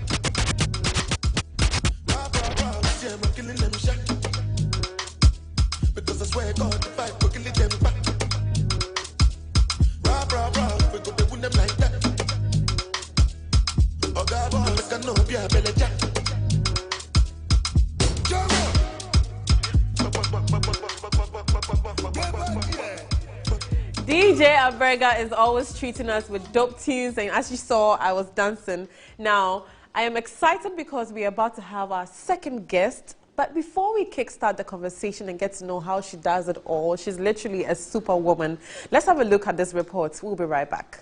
DJ Alberga is always treating us with dope tunes, and as you saw, I was dancing. Now, I am excited because we are about to have our second guest. But before we kickstart the conversation and get to know how she does it all, she's literally a superwoman. Let's have a look at this report. We'll be right back.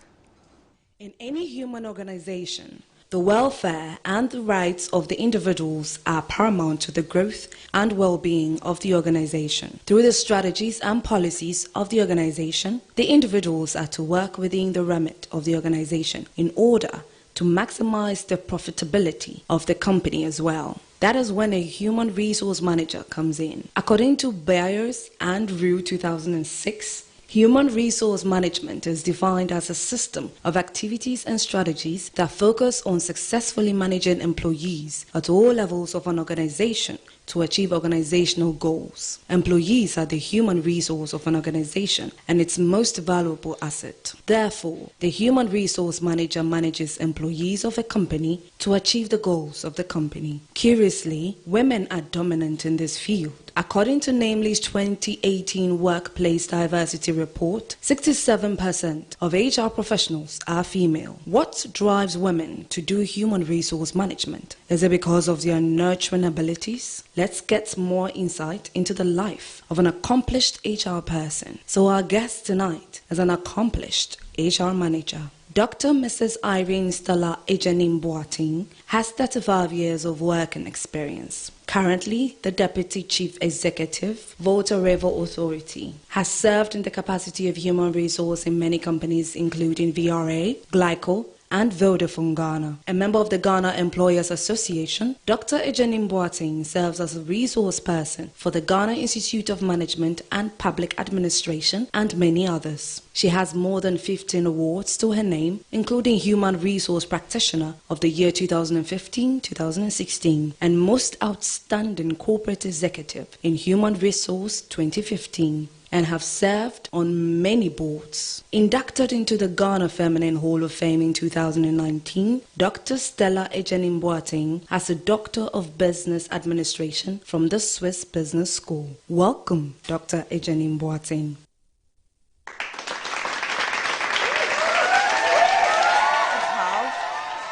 In any human organization, the welfare and the rights of the individuals are paramount to the growth and well-being of the organization. Through the strategies and policies of the organization, the individuals are to work within the remit of the organization in order to maximize the profitability of the company as well. That is when a human resource manager comes in. According to Byers and Rue 2006, human resource management is defined as a system of activities and strategies that focus on successfully managing employees at all levels of an organization to achieve organizational goals. Employees are the human resource of an organization and its most valuable asset. Therefore, the human resource manager manages employees of a company to achieve the goals of the company. Curiously, women are dominant in this field. According to Namely's 2018 Workplace Diversity Report, 67% of HR professionals are female. What drives women to do human resource management? Is it because of their nurturing abilities? Let's get more insight into the life of an accomplished HR person. So our guest tonight is an accomplished HR manager. Dr. Mrs. Irene Stella Ejenim Boateng has 35 years of working experience. Currently, the Deputy Chief Executive, Volta River Authority, has served in the capacity of human resource in many companies including VRA, Glyco, and Vodafone Ghana. A member of the Ghana Employers Association, Dr. Ejenim Boateng serves as a resource person for the Ghana Institute of Management and Public Administration and many others. She has more than 15 awards to her name, including Human Resource Practitioner of the year 2015-2016 and Most Outstanding Corporate Executive in Human Resource 2015. And have served on many boards. Inducted into the Ghana Feminine Hall of Fame in 2019, Dr. Stella Ejenim Boateng has a Doctor of Business Administration from the Swiss Business School. Welcome, Dr. Ejenim Boateng.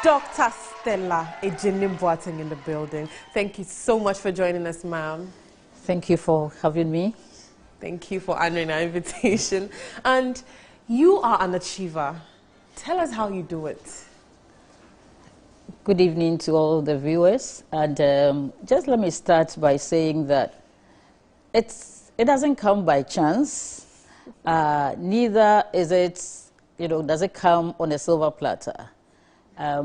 Dr. Stella Ejenim Boateng in the building. Thank you so much for joining us, ma'am. Thank you for having me. Thank you for honoring our invitation. And you are an achiever. Tell us how you do it. Good evening to all the viewers. And just let me start by saying that it doesn't come by chance. Neither is it, does it come on a silver platter.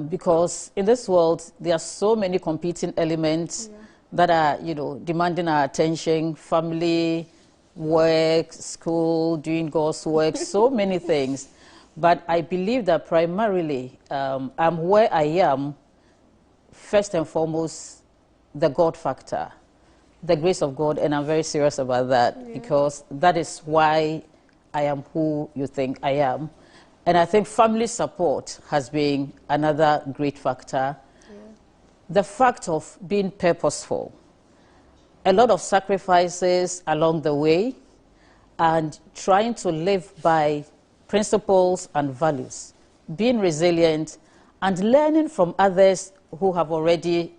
Because in this world, there are so many competing elements that are, demanding our attention, family, work, school, doing God's work, so many things. But I believe that primarily I'm where I am, first and foremost, the God factor, the grace of God, and I'm very serious about that because that is why I am who you think I am. And I think family support has been another great factor. The fact of being purposeful. A lot of sacrifices along the way and trying to live by principles and values, being resilient and learning from others who have already,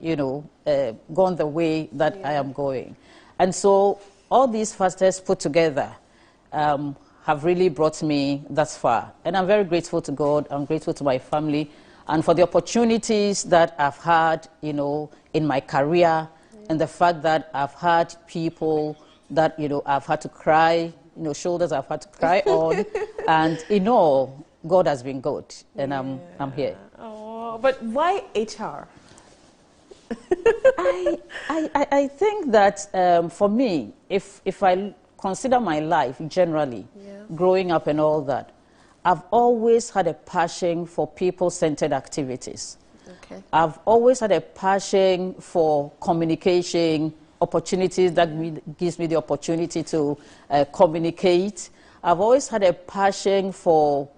gone the way that I am going. And so all these factors put together have really brought me thus far. And I'm very grateful to God, I'm grateful to my family, and for the opportunities that I've had, in my career, and the fact that I've had people that, I've had to cry, shoulders I've had to cry on. And in all, God has been good, and I'm here. Oh, but why HR? I think that for me, if I consider my life generally, growing up and all that, I've always had a passion for people-centered activities. Okay. I've always had a passion for communication, opportunities that gives me the opportunity to communicate. I've always had a passion for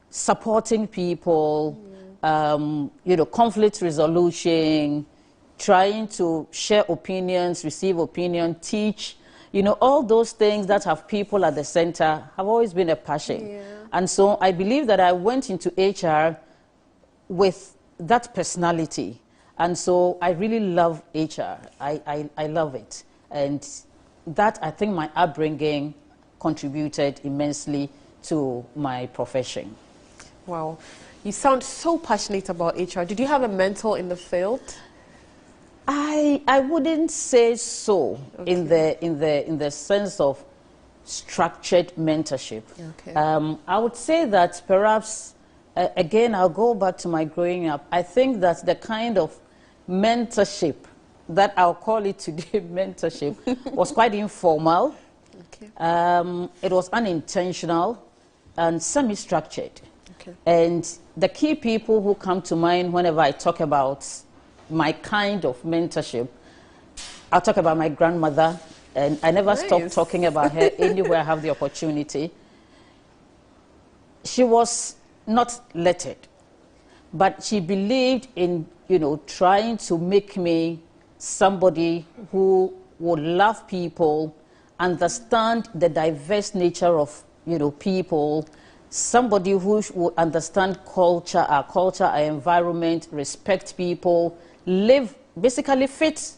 supporting people, conflict resolution, trying to share opinions, receive opinion, teach, You know, all those things that have people at the center have always been a passion. Yeah. And so I believe that I went into HR with that personality. And so I really love HR. I love it. And that, I think, my upbringing contributed immensely to my profession. Wow. You sound so passionate about HR. Did you have a mentor in the field? I wouldn't say so. Okay. in the sense of structured mentorship. Okay. I would say that perhaps again I'll go back to my growing up. I think that the kind of mentorship that I'll call it today mentorship was quite informal. Okay. It was unintentional and semi-structured. Okay. And the key people who come to mind whenever I talk about my kind of mentorship, I'll talk about my grandmother, and I never stop talking about her anywhere I have the opportunity. She was not lettered, but she believed in, you know, trying to make me somebody who would love people, understand the diverse nature of, you know, people, somebody who would understand culture, our environment, respect people, live, basically fit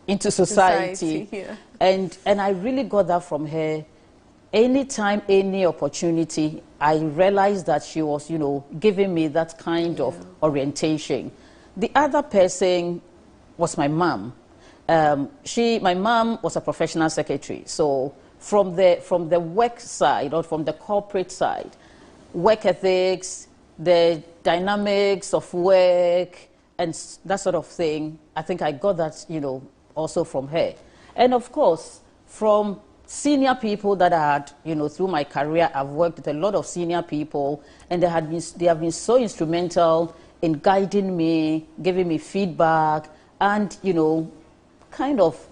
into society. Yeah. And I really got that from her. Anytime, any opportunity, I realized that she was, you know, giving me that kind of orientation. The other person was my mom. My mom was a professional secretary. So from the work side or from the corporate side, work ethics, the dynamics of work, and that sort of thing, I think I got that, you know, also from her. And of course, from senior people that I had, you know, through my career, I've worked with a lot of senior people, and they have been so instrumental in guiding me, giving me feedback, and, you know, kind of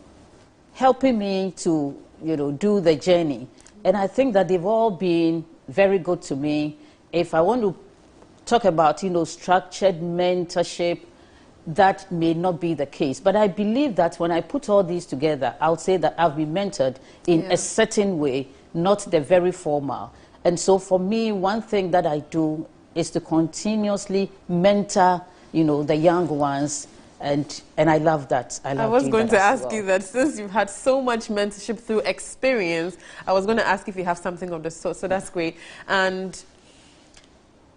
helping me to, you know, do the journey. And I think that they've all been very good to me. If I want to talk about, you know, structured mentorship, that may not be the case. But I believe that when I put all these together, I'll say that I've been mentored in a certain way, not the very formal. And so for me, one thing that I do is to continuously mentor, you know, the young ones. And I love that. I was going to ask you that since you've had so much mentorship through experience, I was going to ask if you have something of the sort. So that's great. And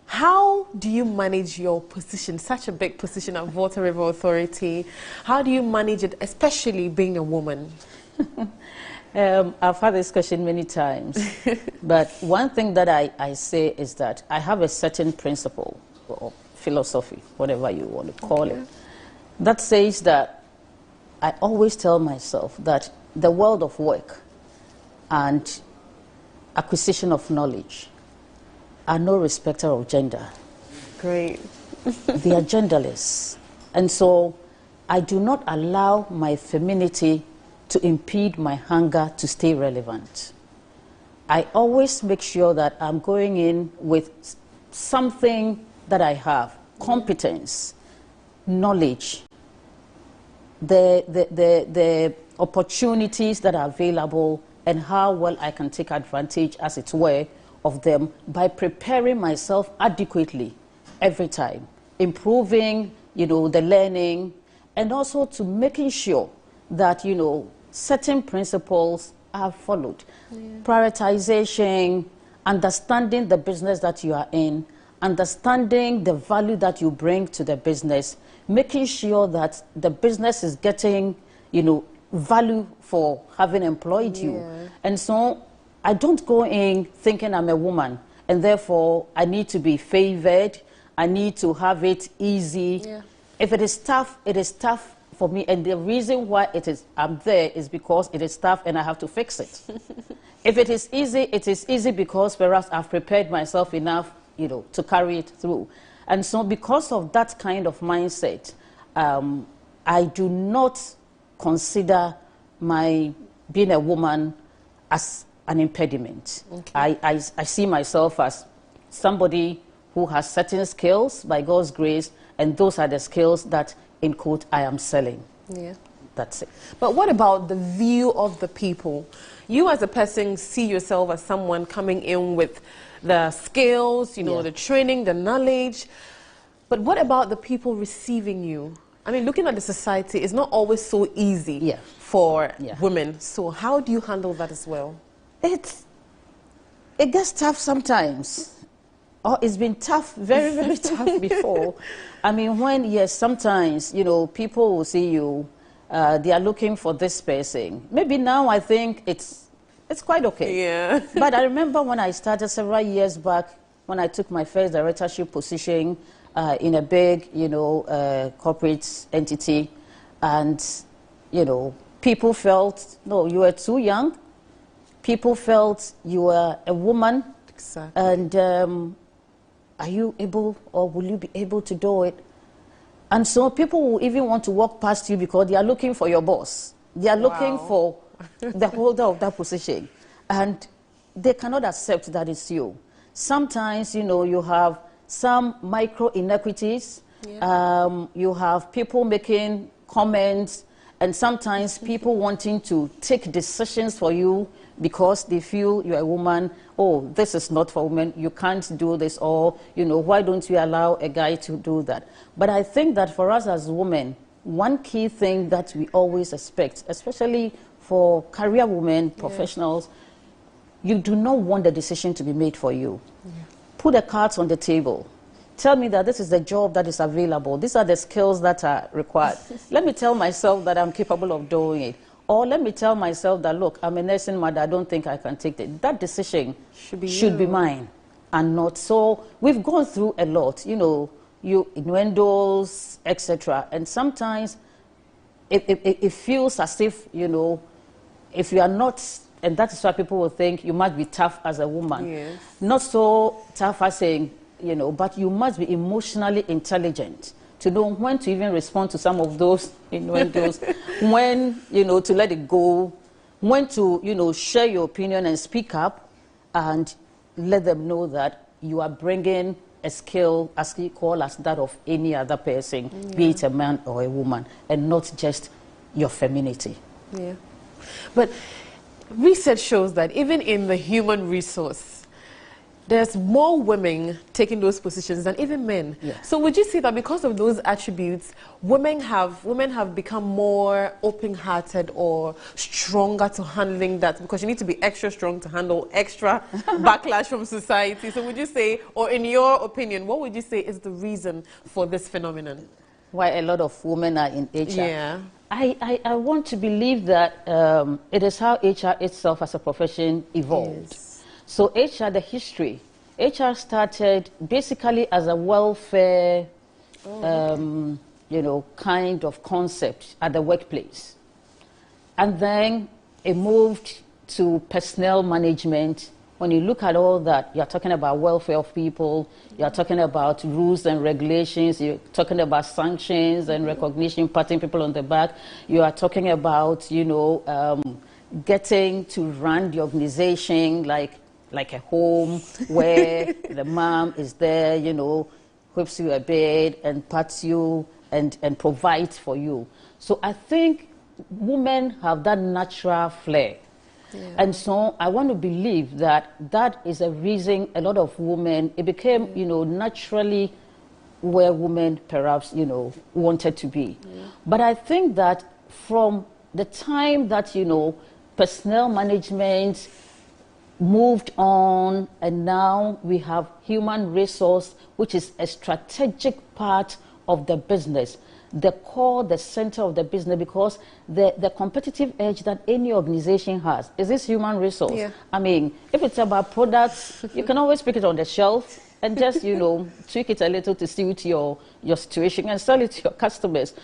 how do you manage your position, such a big position at Volta River Authority? How do you manage it, especially being a woman? I've had this question many times. But one thing that I say is that I have a certain principle or philosophy, whatever you want to call it, that says that I always tell myself that the world of work and acquisition of knowledge are no respecter of gender. Great. They are genderless. And so I do not allow my femininity to impede my hunger to stay relevant. I always make sure that I'm going in with something that I have, competence, knowledge, the opportunities that are available, and how well I can take advantage, as it were, of them by preparing myself adequately every time, improving, you know, the learning, and also to making sure that, you know, certain principles are followed. Prioritization, understanding the business that you are in, understanding the value that you bring to the business, making sure that the business is getting, you know, value for having employed you. And so I don't go in thinking I'm a woman and therefore I need to be favored, I need to have it easy. If it is tough, it is tough for me, and the reason why I'm there is because it is tough and I have to fix it. If it is easy because perhaps I've prepared myself enough, you know, to carry it through. And so because of that kind of mindset, I do not consider my being a woman as an impediment. I see myself as somebody who has certain skills by God's grace, and those are the skills that, in quote, I am selling. That's it. But what about the view of the people? You as a person see yourself as someone coming in with the skills, you know, the training, the knowledge. But what about the people receiving you? I mean, looking at the society, it's not always so easy for women. So how do you handle that as well? It gets tough sometimes. Oh, it's been tough, very, very tough before. I mean, when, sometimes, you know, people will see you, they are looking for this person. Maybe now I think it's quite okay. Yeah. But I remember when I started several years back, when I took my first directorship position in a big, you know, corporate entity, and, you know, people felt, no, you were too young. People felt you were a woman. Exactly. And are you able, or will you be able to do it? And so people will even want to walk past you because they are looking for your boss. They are looking for the holder of that position. And they cannot accept that it's you. Sometimes, you know, you have some micro inequities. You have people making comments, and sometimes people wanting to take decisions for you because they feel you're a woman. Oh, this is not for women. You can't do this. Or, you know, why don't you allow a guy to do that? But I think that for us as women, one key thing that we always expect, especially for career women, professionals, you do not want the decision to be made for you. Put the cards on the table. Tell me that this is the job that is available. These are the skills that are required. Let me tell myself that I'm capable of doing it. Or let me tell myself that, look, I'm a nursing mother, I don't think I can take it. That decision should be mine and not. So we've gone through a lot, you know, innuendos, etc. And sometimes it feels as if, you know, if you are not, and that is why people will think you must be tough as a woman. Yes. Not so tough as saying, you know, but you must be emotionally intelligent to know when to even respond to some of those innuendos, when, you know, to let it go, when to, you know, share your opinion and speak up and let them know that you are bringing a skill as equal as that of any other person, be it a man or a woman, and not just your femininity. Yeah. But research shows that even in the human resource, there's more women taking those positions than even men. So would you say that because of those attributes, women have become more open-hearted or stronger to handling that? Because you need to be extra strong to handle extra backlash from society. So would you say, or in your opinion, what would you say is the reason for this phenomenon? Why a lot of women are in HR? Yeah. I want to believe that it is how HR itself as a profession evolved. So HR, the history, HR started basically as a welfare, you know, kind of concept at the workplace. And then it moved to personnel management. When you look at all that, you're talking about welfare of people, you're talking about rules and regulations, you're talking about sanctions and recognition, patting people on the back. You are talking about, you know, getting to run the organization like a home where the mom is there, you know, whips you a bed and pats you and provides for you. So I think women have that natural flair. And so I want to believe that that is a reason a lot of women, it became, you know, naturally where women perhaps, you know, wanted to be. But I think that from the time that, you know, personnel management moved on, and now we have human resource, which is a strategic part of the business, the core, the center of the business, because the competitive edge that any organization has is this human resource. I mean, if it's about products, you can always pick it on the shelf and just, you know, tweak it a little to suit your situation and sell it to your customers.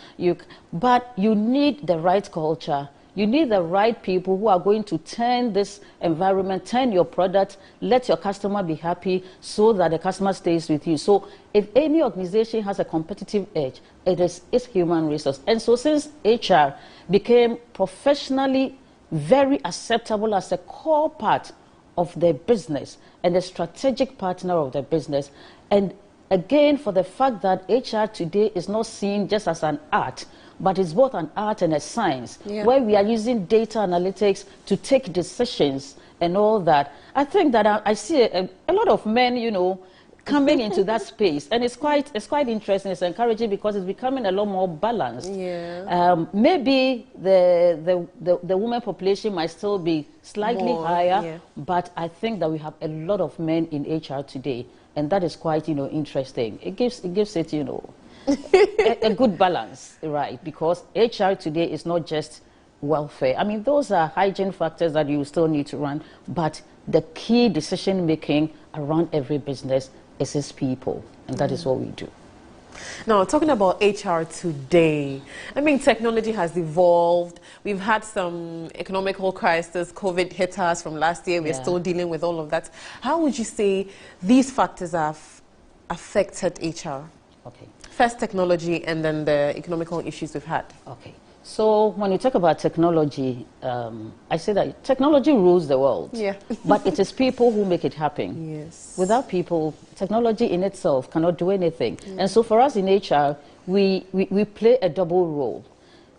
But you need the right culture. You need the right people who are going to turn this environment, turn your product, let your customer be happy so that the customer stays with you. So if any organization has a competitive edge, it's human resource. And so since HR became professionally very acceptable as a core part of the business and a strategic partner of the business, and again, for the fact that HR today is not seen just as an art, but it's both an art and a science, where we are using data analytics to take decisions and all that. I think that I see a lot of men, you know, coming into that space, and it's quite interesting. It's encouraging because it's becoming a lot more balanced. Maybe the women population might still be slightly higher, but I think that we have a lot of men in HR today, and that is quite, you know, interesting. It gives it, you know, a good balance, right? Because HR today is not just welfare. I mean, those are hygiene factors that you still need to run, but the key decision making around every business is its people, and that is what we do. Now, talking about HR today, I mean, technology has evolved. We've had some economical crisis, COVID hit us from last year. We're still dealing with all of that. How would you say these factors have affected HR? Okay. First technology and then the economical issues we've had. Okay. So when you talk about technology, I say that technology rules the world, but it is people who make it happen. Without people, technology in itself cannot do anything. And so for us in HR, we play a double role.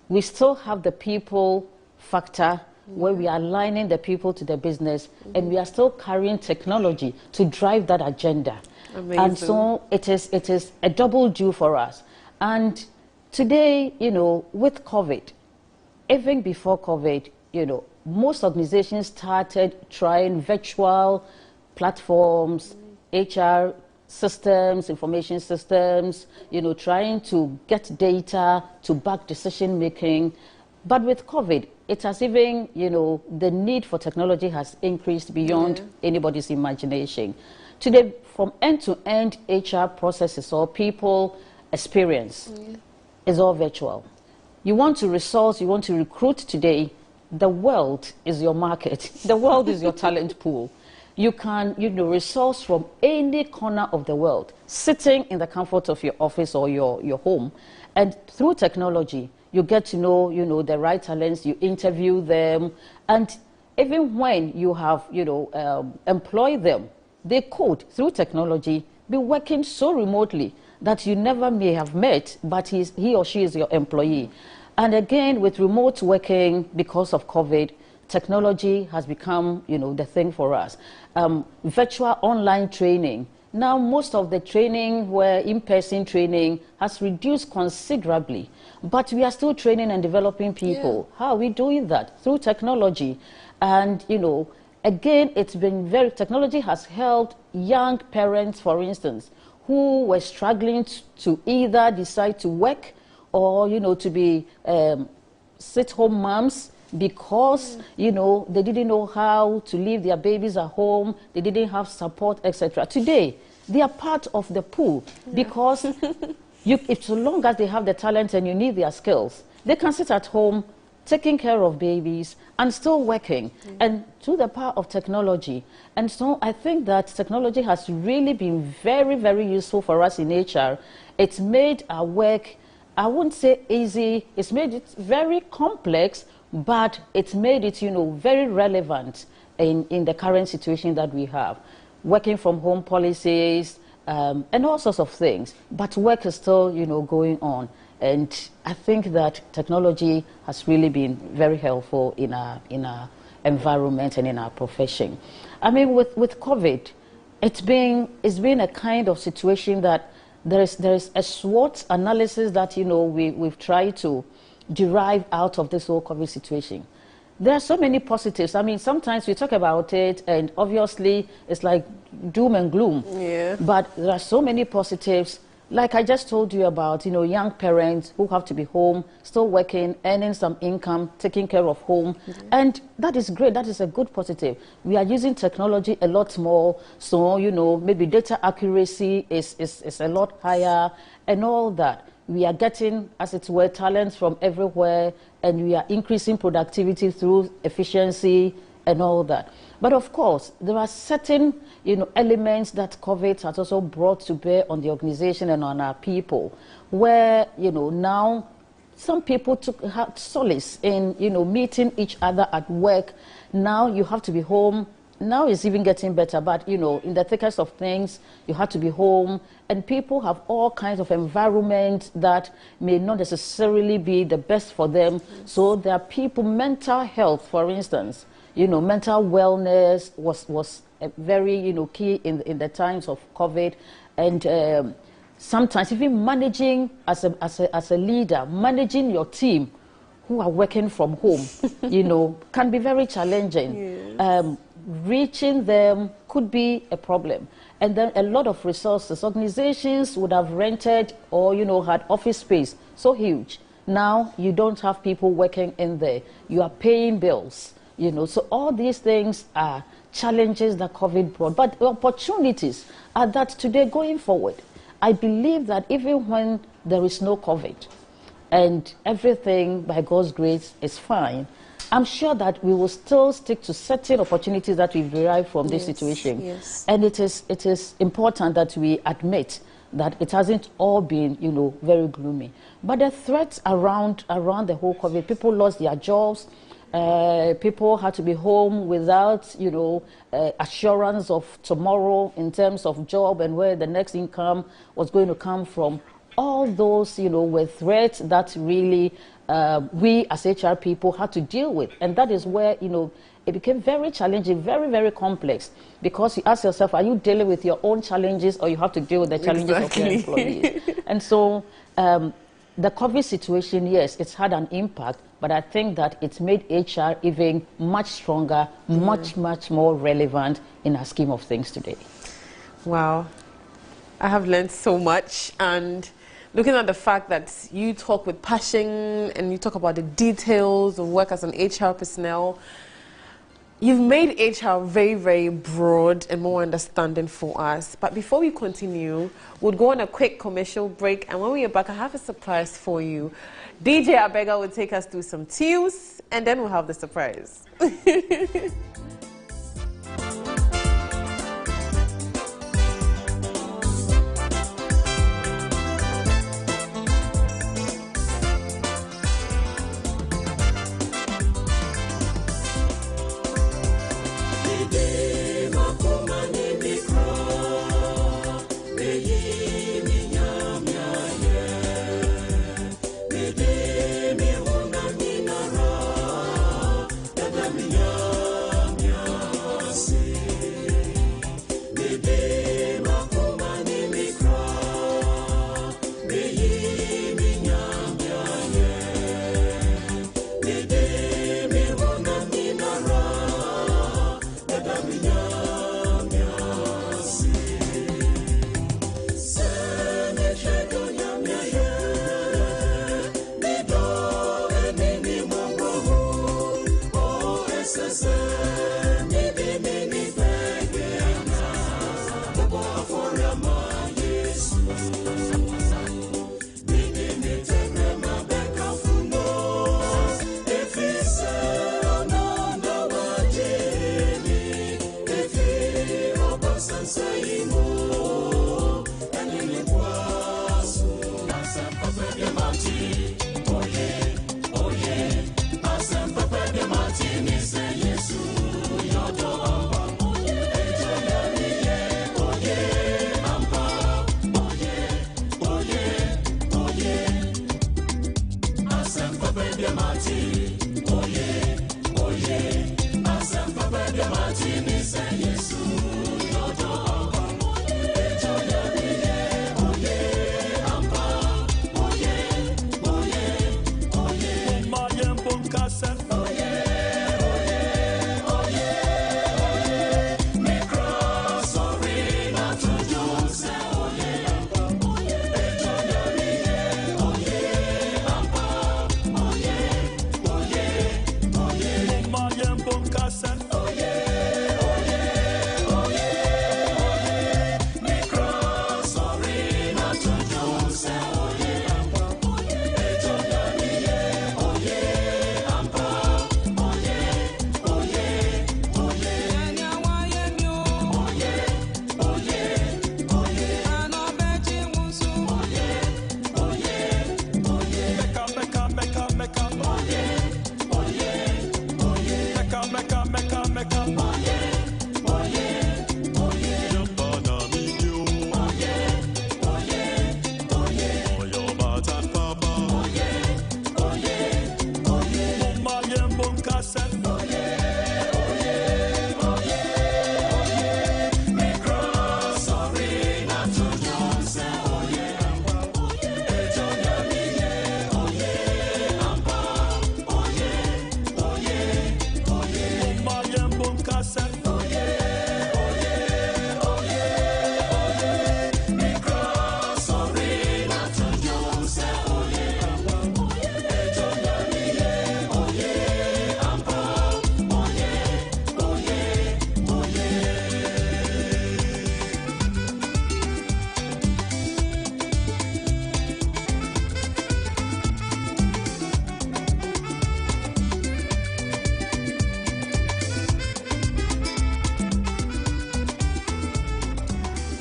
We still have the people factor where we are aligning the people to the business, and we are still carrying technology to drive that agenda. Amazing. And so it is a double due for us. And today, you know, with COVID, even before COVID, you know, most organizations started trying virtual platforms, HR systems, information systems, you know, trying to get data to back decision making. But with COVID, it has even, you know, the need for technology has increased beyond anybody's imagination. Today, from end-to-end HR processes or people experience is all virtual. You want to resource, you want to recruit today, the world is your market. The world is your talent pool. You can, you know, resource from any corner of the world, sitting in the comfort of your office or your home. And through technology, you get to know, you know, the right talents, you interview them, and even when you have, you know, employed them, they could, through technology, be working so remotely that you never may have met, but he or she is your employee. And again, with remote working, because of COVID, technology has become, you know, the thing for us. Virtual online training. Now, most of the training where in-person training has reduced considerably, but we are still training and developing people. How are we doing that? Through technology. And, you know, again, it's been technology has helped young parents, for instance, who were struggling to either decide to work or, you know, to be sit-home moms because, you know, they didn't know how to leave their babies at home, they didn't have support, etc. Today, they are part of the pool because if so long as they have the talent and you need their skills, they can sit at home taking care of babies and still working, and through the power of technology. And so I think that technology has really been very, very useful for us in HR. It's made our work, I wouldn't say easy, it's made it very complex, but it's made it, you know, very relevant in the current situation that we have. Working from home policies and all sorts of things, but work is still, you know, going on. And I think that technology has really been very helpful in our environment and in our profession. I mean, with COVID, it's been a kind of situation that there is a SWOT analysis that, you know, we've tried to derive out of this whole COVID situation. There are so many positives. I mean, sometimes we talk about it, and obviously it's like doom and gloom. But there are so many positives. Like I just told you about, you know, young parents who have to be home, still working, earning some income, taking care of home. And that is great. That is a good positive. We are using technology a lot more. So, you know, maybe data accuracy is a lot higher and all that. We are getting, as it were, talents from everywhere, and we are increasing productivity through efficiency and all that. But of course, there are certain, you know, elements that COVID has also brought to bear on the organization and on our people, where, you know, now some people had solace in, you know, meeting each other at work. Now you have to be home now it's even getting better, but you know, in the thickest of things, you have to be home, and people have all kinds of environments that may not necessarily be the best for them. So there are people, mental health, for instance, you know, mental wellness was a very, you know, key in the times of COVID, and sometimes even managing as a leader, managing your team who are working from home, you know, can be very challenging. Yes. Reaching them could be a problem. And then a lot of resources. Organizations would have rented or, you know, had office space so huge. Now you don't have people working in there. You are paying bills, you know. So all these things are challenges that COVID brought. But opportunities are that today going forward, I believe that even when there is no COVID and everything by God's grace is fine, I'm sure that we will still stick to certain opportunities that we've derived from this situation. Yes. And it is important that we admit that it hasn't all been, you know, very gloomy. But the threats around the whole COVID, people lost their jobs, people had to be home without, you know, assurance of tomorrow in terms of job and where the next income was going to come from. All those, you know, were threats that really we as HR people had to deal with. And that is where, you know, it became very challenging, very, very complex, because you ask yourself, are you dealing with your own challenges or you have to deal with the challenges of your employees? And so the COVID situation, yes, it's had an impact, but I think that it's made HR even much stronger, much more relevant in our scheme of things today. Wow. I have learned so much, and looking at the fact that you talk with passion and you talk about the details of work as an HR personnel, you've made HR very, very broad and more understanding for us. But before we continue, we'll go on a quick commercial break, and when we are back, I have a surprise for you. DJ Abega will take us through some tunes, and then we'll have the surprise. Mecca,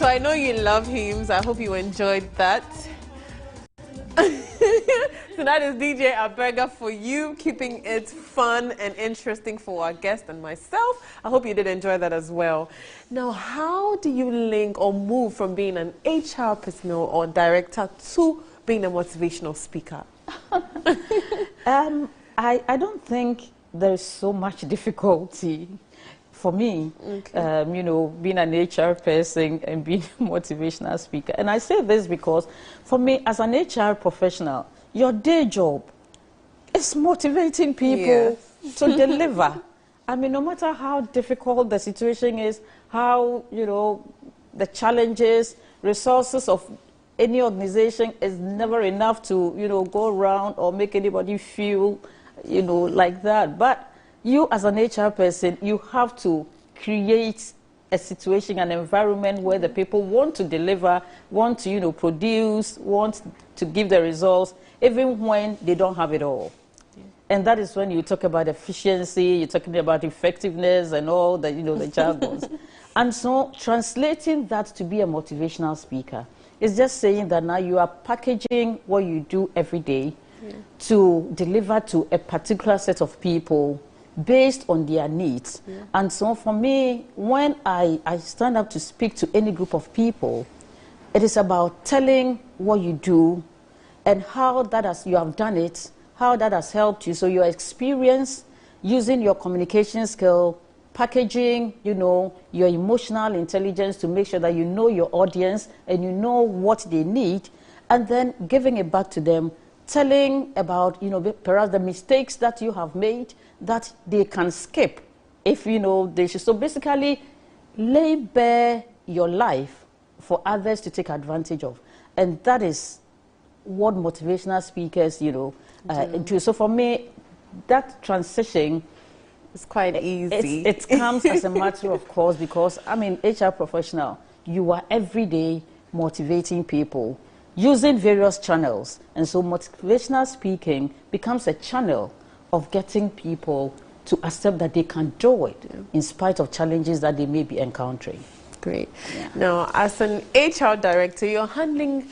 So I know you love hymns. I hope you enjoyed that. So that is DJ Abega for you, keeping it fun and interesting for our guest and myself. I hope you did enjoy that as well. Now, how do you link or move from being an HR personnel or director to being a motivational speaker? I don't think there's so much difficulty for me, you know, being an HR person and being a motivational speaker. And I say this because for me, as an HR professional, your day job is motivating people to deliver. I mean, no matter how difficult the situation is, how, you know, the challenges, resources of any organization is never enough to, you know, go around or make anybody feel, you know, like that. But you as an HR person, you have to create a situation, an environment where the people want to deliver, want to, you know, produce, want to give the results, even when they don't have it all. And that is when you talk about efficiency, you're talking about effectiveness and all the, you know, the jargons. And so translating that to be a motivational speaker is just saying that now you are packaging what you do every day to deliver to a particular set of people based on their needs. And so for me, when I stand up to speak to any group of people, it is about telling what you do and how that has, you have done it, how that has helped you. So your experience using your communication skill, packaging, you know, your emotional intelligence to make sure that you know your audience and you know what they need, and then giving it back to them, telling about, you know, perhaps the mistakes that you have made that they can skip if, you know, they should. So basically, lay bare your life for others to take advantage of. And that is what motivational speakers, you know, do. So for me, that transition is quite easy. It comes as a matter of course because, I mean, HR professional, you are every day motivating people using various channels. And so motivational speaking becomes a channel of getting people to accept that they can do it in spite of challenges that they may be encountering. Great. Now, as an HR director, you're handling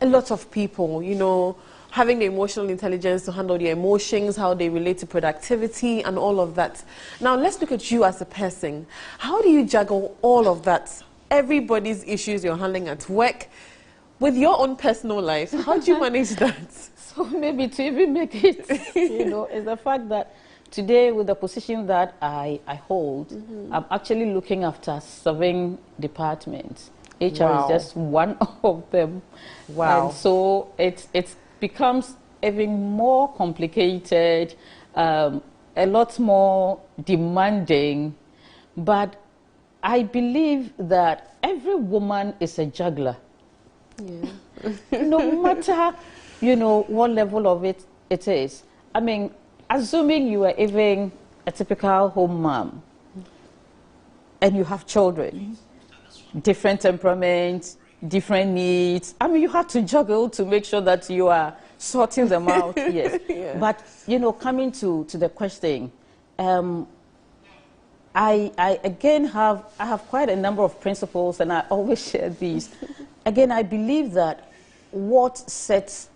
a lot of people, you know, having the emotional intelligence to handle their emotions, how they relate to productivity and all of that. Now, let's look at you as a person. How do you juggle all of that? Everybody's issues you're handling at work with your own personal life. How do you manage that? So maybe to even make it, you know, is the fact that today with the position that I hold, I'm actually looking after 7 departments. HR is just one of them. Wow. And so it becomes even more complicated, a lot more demanding. But I believe that every woman is a juggler. No matter, you know, what level of it is. I mean, assuming you are even a typical home mom and you have children, different temperaments, different needs. I mean, you have to juggle to make sure that you are sorting them out. Yes. But, you know, coming to the question, I again have quite a number of principles, and I always share these. Again, I believe that what sets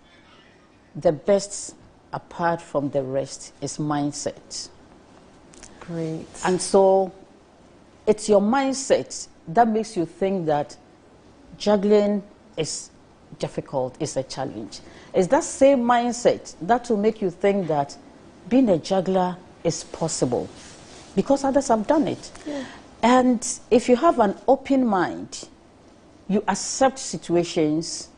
the best apart from the rest is mindset. Great. And so it's your mindset that makes you think that juggling is difficult, is a challenge. It's that same mindset that will make you think that being a juggler is possible because others have done it. And if you have an open mind, you accept situations,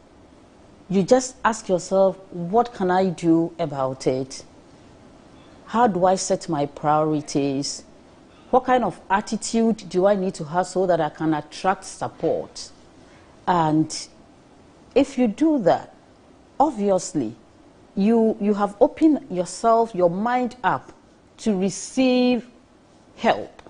you just ask yourself, what can I do about it? How do I set my priorities? What kind of attitude do I need to have so that I can attract support? And if you do that, obviously, you have opened yourself, your mind up to receive help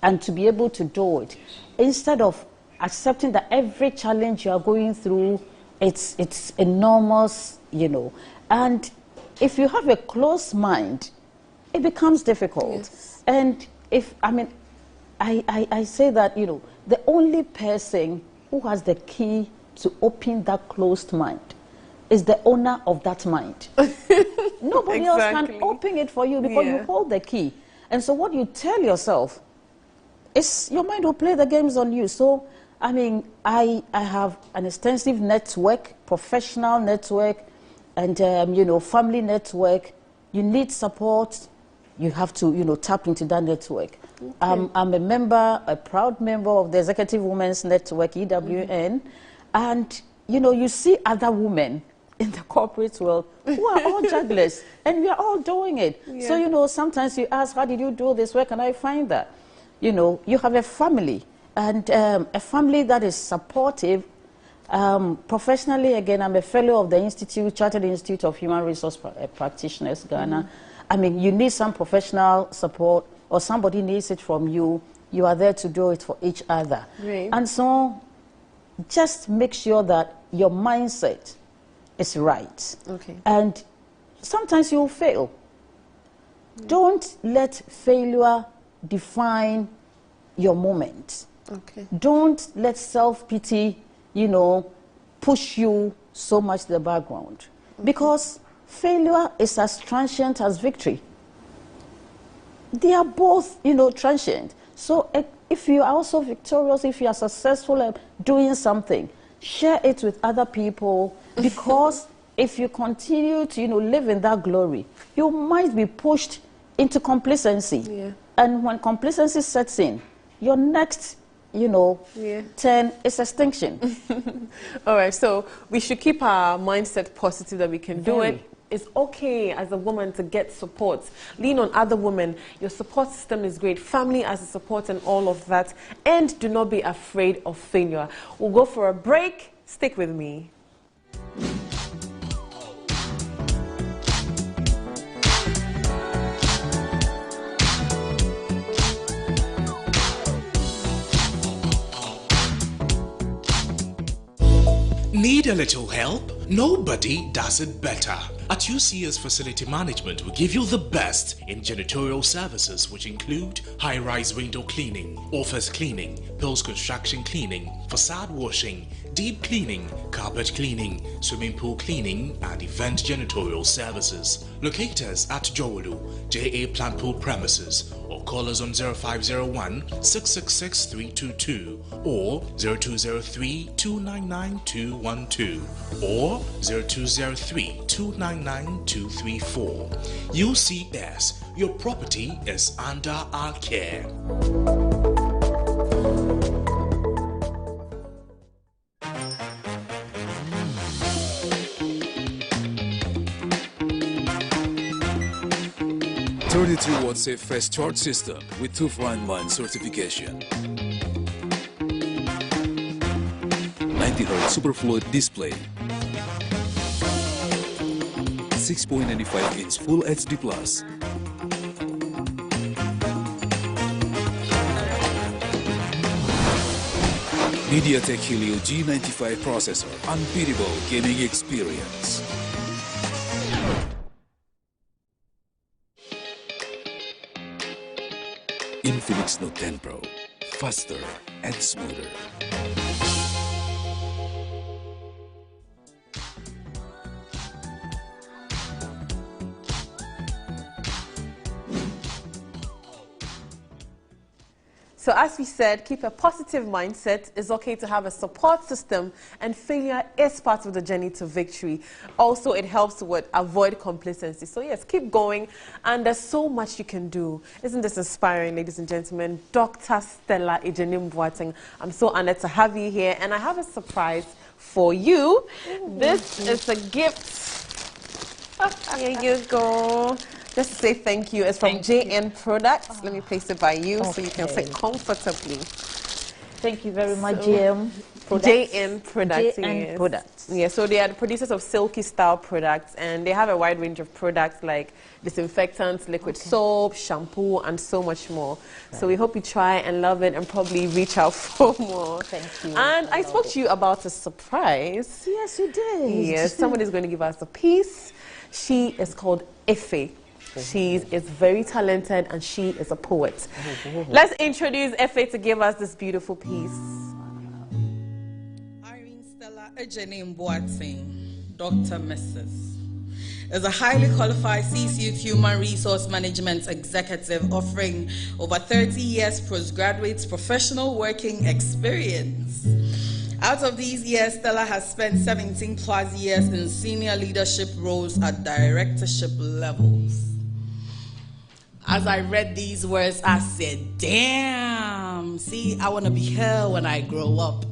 and to be able to do it. Instead of accepting that every challenge you are going through, it's enormous, you know. And if you have a closed mind, it becomes difficult. And if, I mean, I say that, you know, the only person who has the key to open that closed mind is the owner of that mind. Nobody else can open it for you because you hold the key. And so what you tell yourself is your mind will play the games on you. So, I mean, I have an extensive network, professional network, and, you know, family network. You need support. You have to, you know, tap into that network. Okay. I'm a member, a proud member of the Executive Women's Network, EWN. And, you know, you see other women in the corporate world who are all jugglers, and we are all doing it. So, you know, sometimes you ask, how did you do this? Where can I find that? You know, you have a family, and a family that is supportive. Professionally, again, I'm a fellow of the Institute, Chartered Institute of Human Resource Practitioners, Ghana. I mean, you need some professional support, or somebody needs it from you. You are there to do it for each other. Right. And so, just make sure that your mindset is right. Okay. And sometimes you'll fail. Don't let failure define your moment. Okay. Don't let self-pity, you know, push you so much to the background. Because failure is as transient as victory. They are both, you know, transient. So if you are also victorious, if you are successful at doing something, share it with other people, because if you continue to, you know, live in that glory, you might be pushed into complacency. Yeah. And when complacency sets in, your next, you know, turn is extinction. All right, so we should keep our mindset positive that we can do it. It's okay as a woman to get support. Lean on other women. Your support system is great. Family as a support and all of that. And do not be afraid of failure. We'll go for a break. Stick with me. Need a little help? Nobody does it better. At UCS Facility Management, we give you the best in janitorial services, which include high-rise window cleaning, office cleaning, post-construction cleaning, facade washing, deep cleaning, carpet cleaning, swimming pool cleaning, and event janitorial services. Locate us at Jowolu, JA Plant Pool premises, or call us on 0501-666-322 or 0203-299-212 or 0203-299-234. UCS, your property is under our care. Watt Safe First Charge System with 2-for-1 certification. 90Hz Superfluid display. 6.95-inch Full HD+. MediaTek Helio G95 processor. Unbeatable gaming experience. Infinix Note 10 Pro, faster and smoother. So as we said, keep a positive mindset. It's okay to have a support system, and failure is part of the journey to victory. Also, it helps to avoid complacency. So yes, keep going, and there's so much you can do. Isn't this inspiring, ladies and gentlemen? Dr. Stella Ejenim Boateng, I'm so honored to have you here, and I have a surprise for you. This is a gift. Here you go. Just to say thank you. It's from JN Products. Let me place it by you so you can sit comfortably. Thank you very much, JN Products. JN Products. JN Products. Yeah, so they are the producers of silky style products, and they have a wide range of products like disinfectants, liquid soap, shampoo, and so much more. Right. So we hope you try and love it and probably reach out for more. Thank you. And I spoke to you about a surprise. Yes, you did. Yes, somebody is going to give us a piece. She is called Efe. She is very talented, and she is a poet. Let's introduce Efe to give us this beautiful piece. Ejene Boateng, Dr. Mrs. is a highly qualified CCU Human Resource Management executive offering over 30 years postgraduate professional working experience. Out of these years, Stella has spent 17 plus years in senior leadership roles at directorship levels. As I read these words, I said, damn, see, I want to be her when I grow up.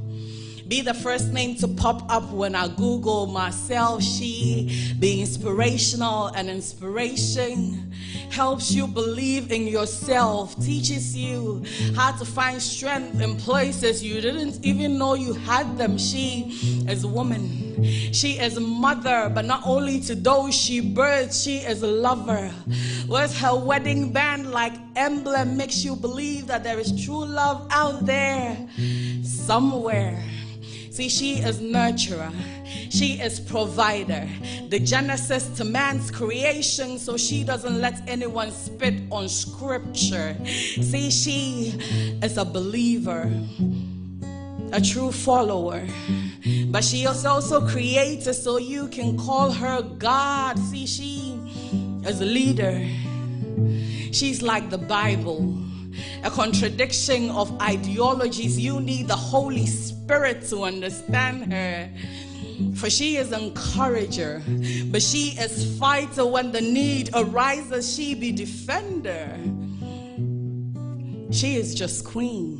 Be the first name to pop up when I Google myself. She be inspirational, and inspiration helps you believe in yourself, teaches you how to find strength in places you didn't even know you had them. She is a woman. She is a mother, but not only to those she birthed, she is a lover. Where's her wedding band like emblem makes you believe that there is true love out there somewhere. See, she is nurturer. She is provider. The genesis to man's creation, so she doesn't let anyone spit on scripture. See, she is a believer, a true follower. But she is also creator, so you can call her God. See, she is a leader. She's like the Bible, a contradiction of ideologies. You need the Holy Spirit to understand her. For she is encourager, but she is fighter. When the need arises, she be defender. She is just queen.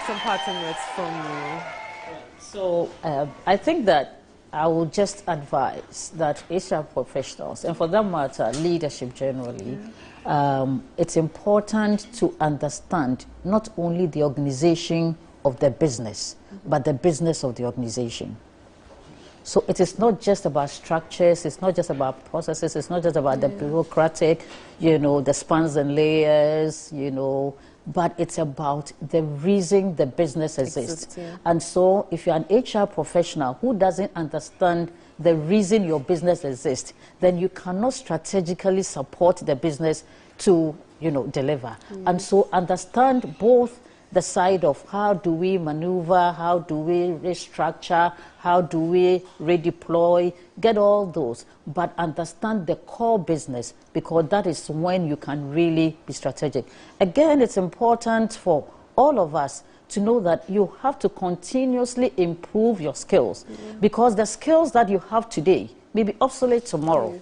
Some parting words from you. So I think that I will just advise that HR professionals, and for that matter, leadership generally, it's important to understand not only the organization of the business, but the business of the organization. So it is not just about structures, it's not just about processes, it's not just about the bureaucratic, the spans and layers, but it's about the reason the business exists. And so if you're an HR professional who doesn't understand the reason your business exists, then you cannot strategically support the business to, deliver. And so understand both the side of how do we maneuver, how do we restructure, how do we redeploy, get all those, but understand the core business, because that is when you can really be strategic. Again, it's important for all of us to know that you have to continuously improve your skills, because the skills that you have today may be obsolete tomorrow.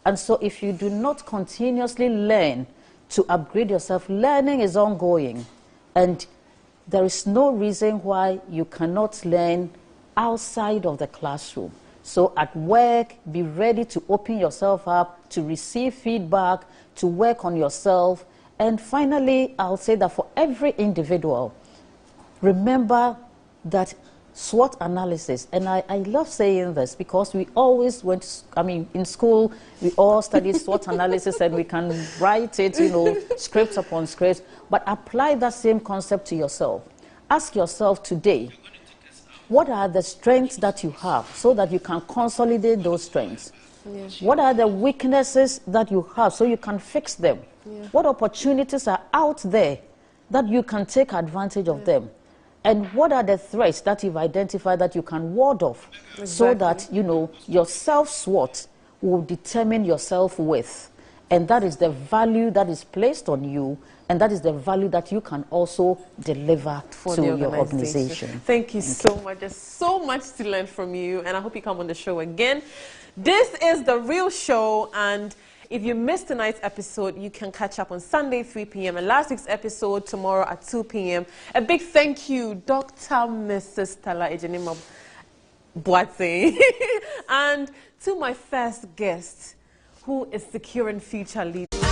And so if you do not continuously learn to upgrade yourself, learning is ongoing. And there is no reason why you cannot learn outside of the classroom. So at work, be ready to open yourself up, to receive feedback, to work on yourself. And finally, I'll say that for every individual, remember that SWOT analysis, and I love saying this because we always in school, we all studied SWOT analysis and we can write it, scripts upon scripts, but apply that same concept to yourself. Ask yourself today, what are the strengths that you have so that you can consolidate those strengths? What are the weaknesses that you have so you can fix them? What opportunities are out there that you can take advantage of them? And what are the threats that you've identified that you can ward off so that, your self-SWOT will determine your self-worth. And that is the value that is placed on you, and that is the value that you can also deliver to your organization. Thank you so much. There's so much to learn from you, and I hope you come on the show again. This is The Real Show, and if you missed tonight's episode, you can catch up on Sunday, 3 p.m. and last week's episode tomorrow at 2 p.m. A big thank you, Dr. Mrs. Stella Ejene Boateng, and to my first guest, who is securing future leaders.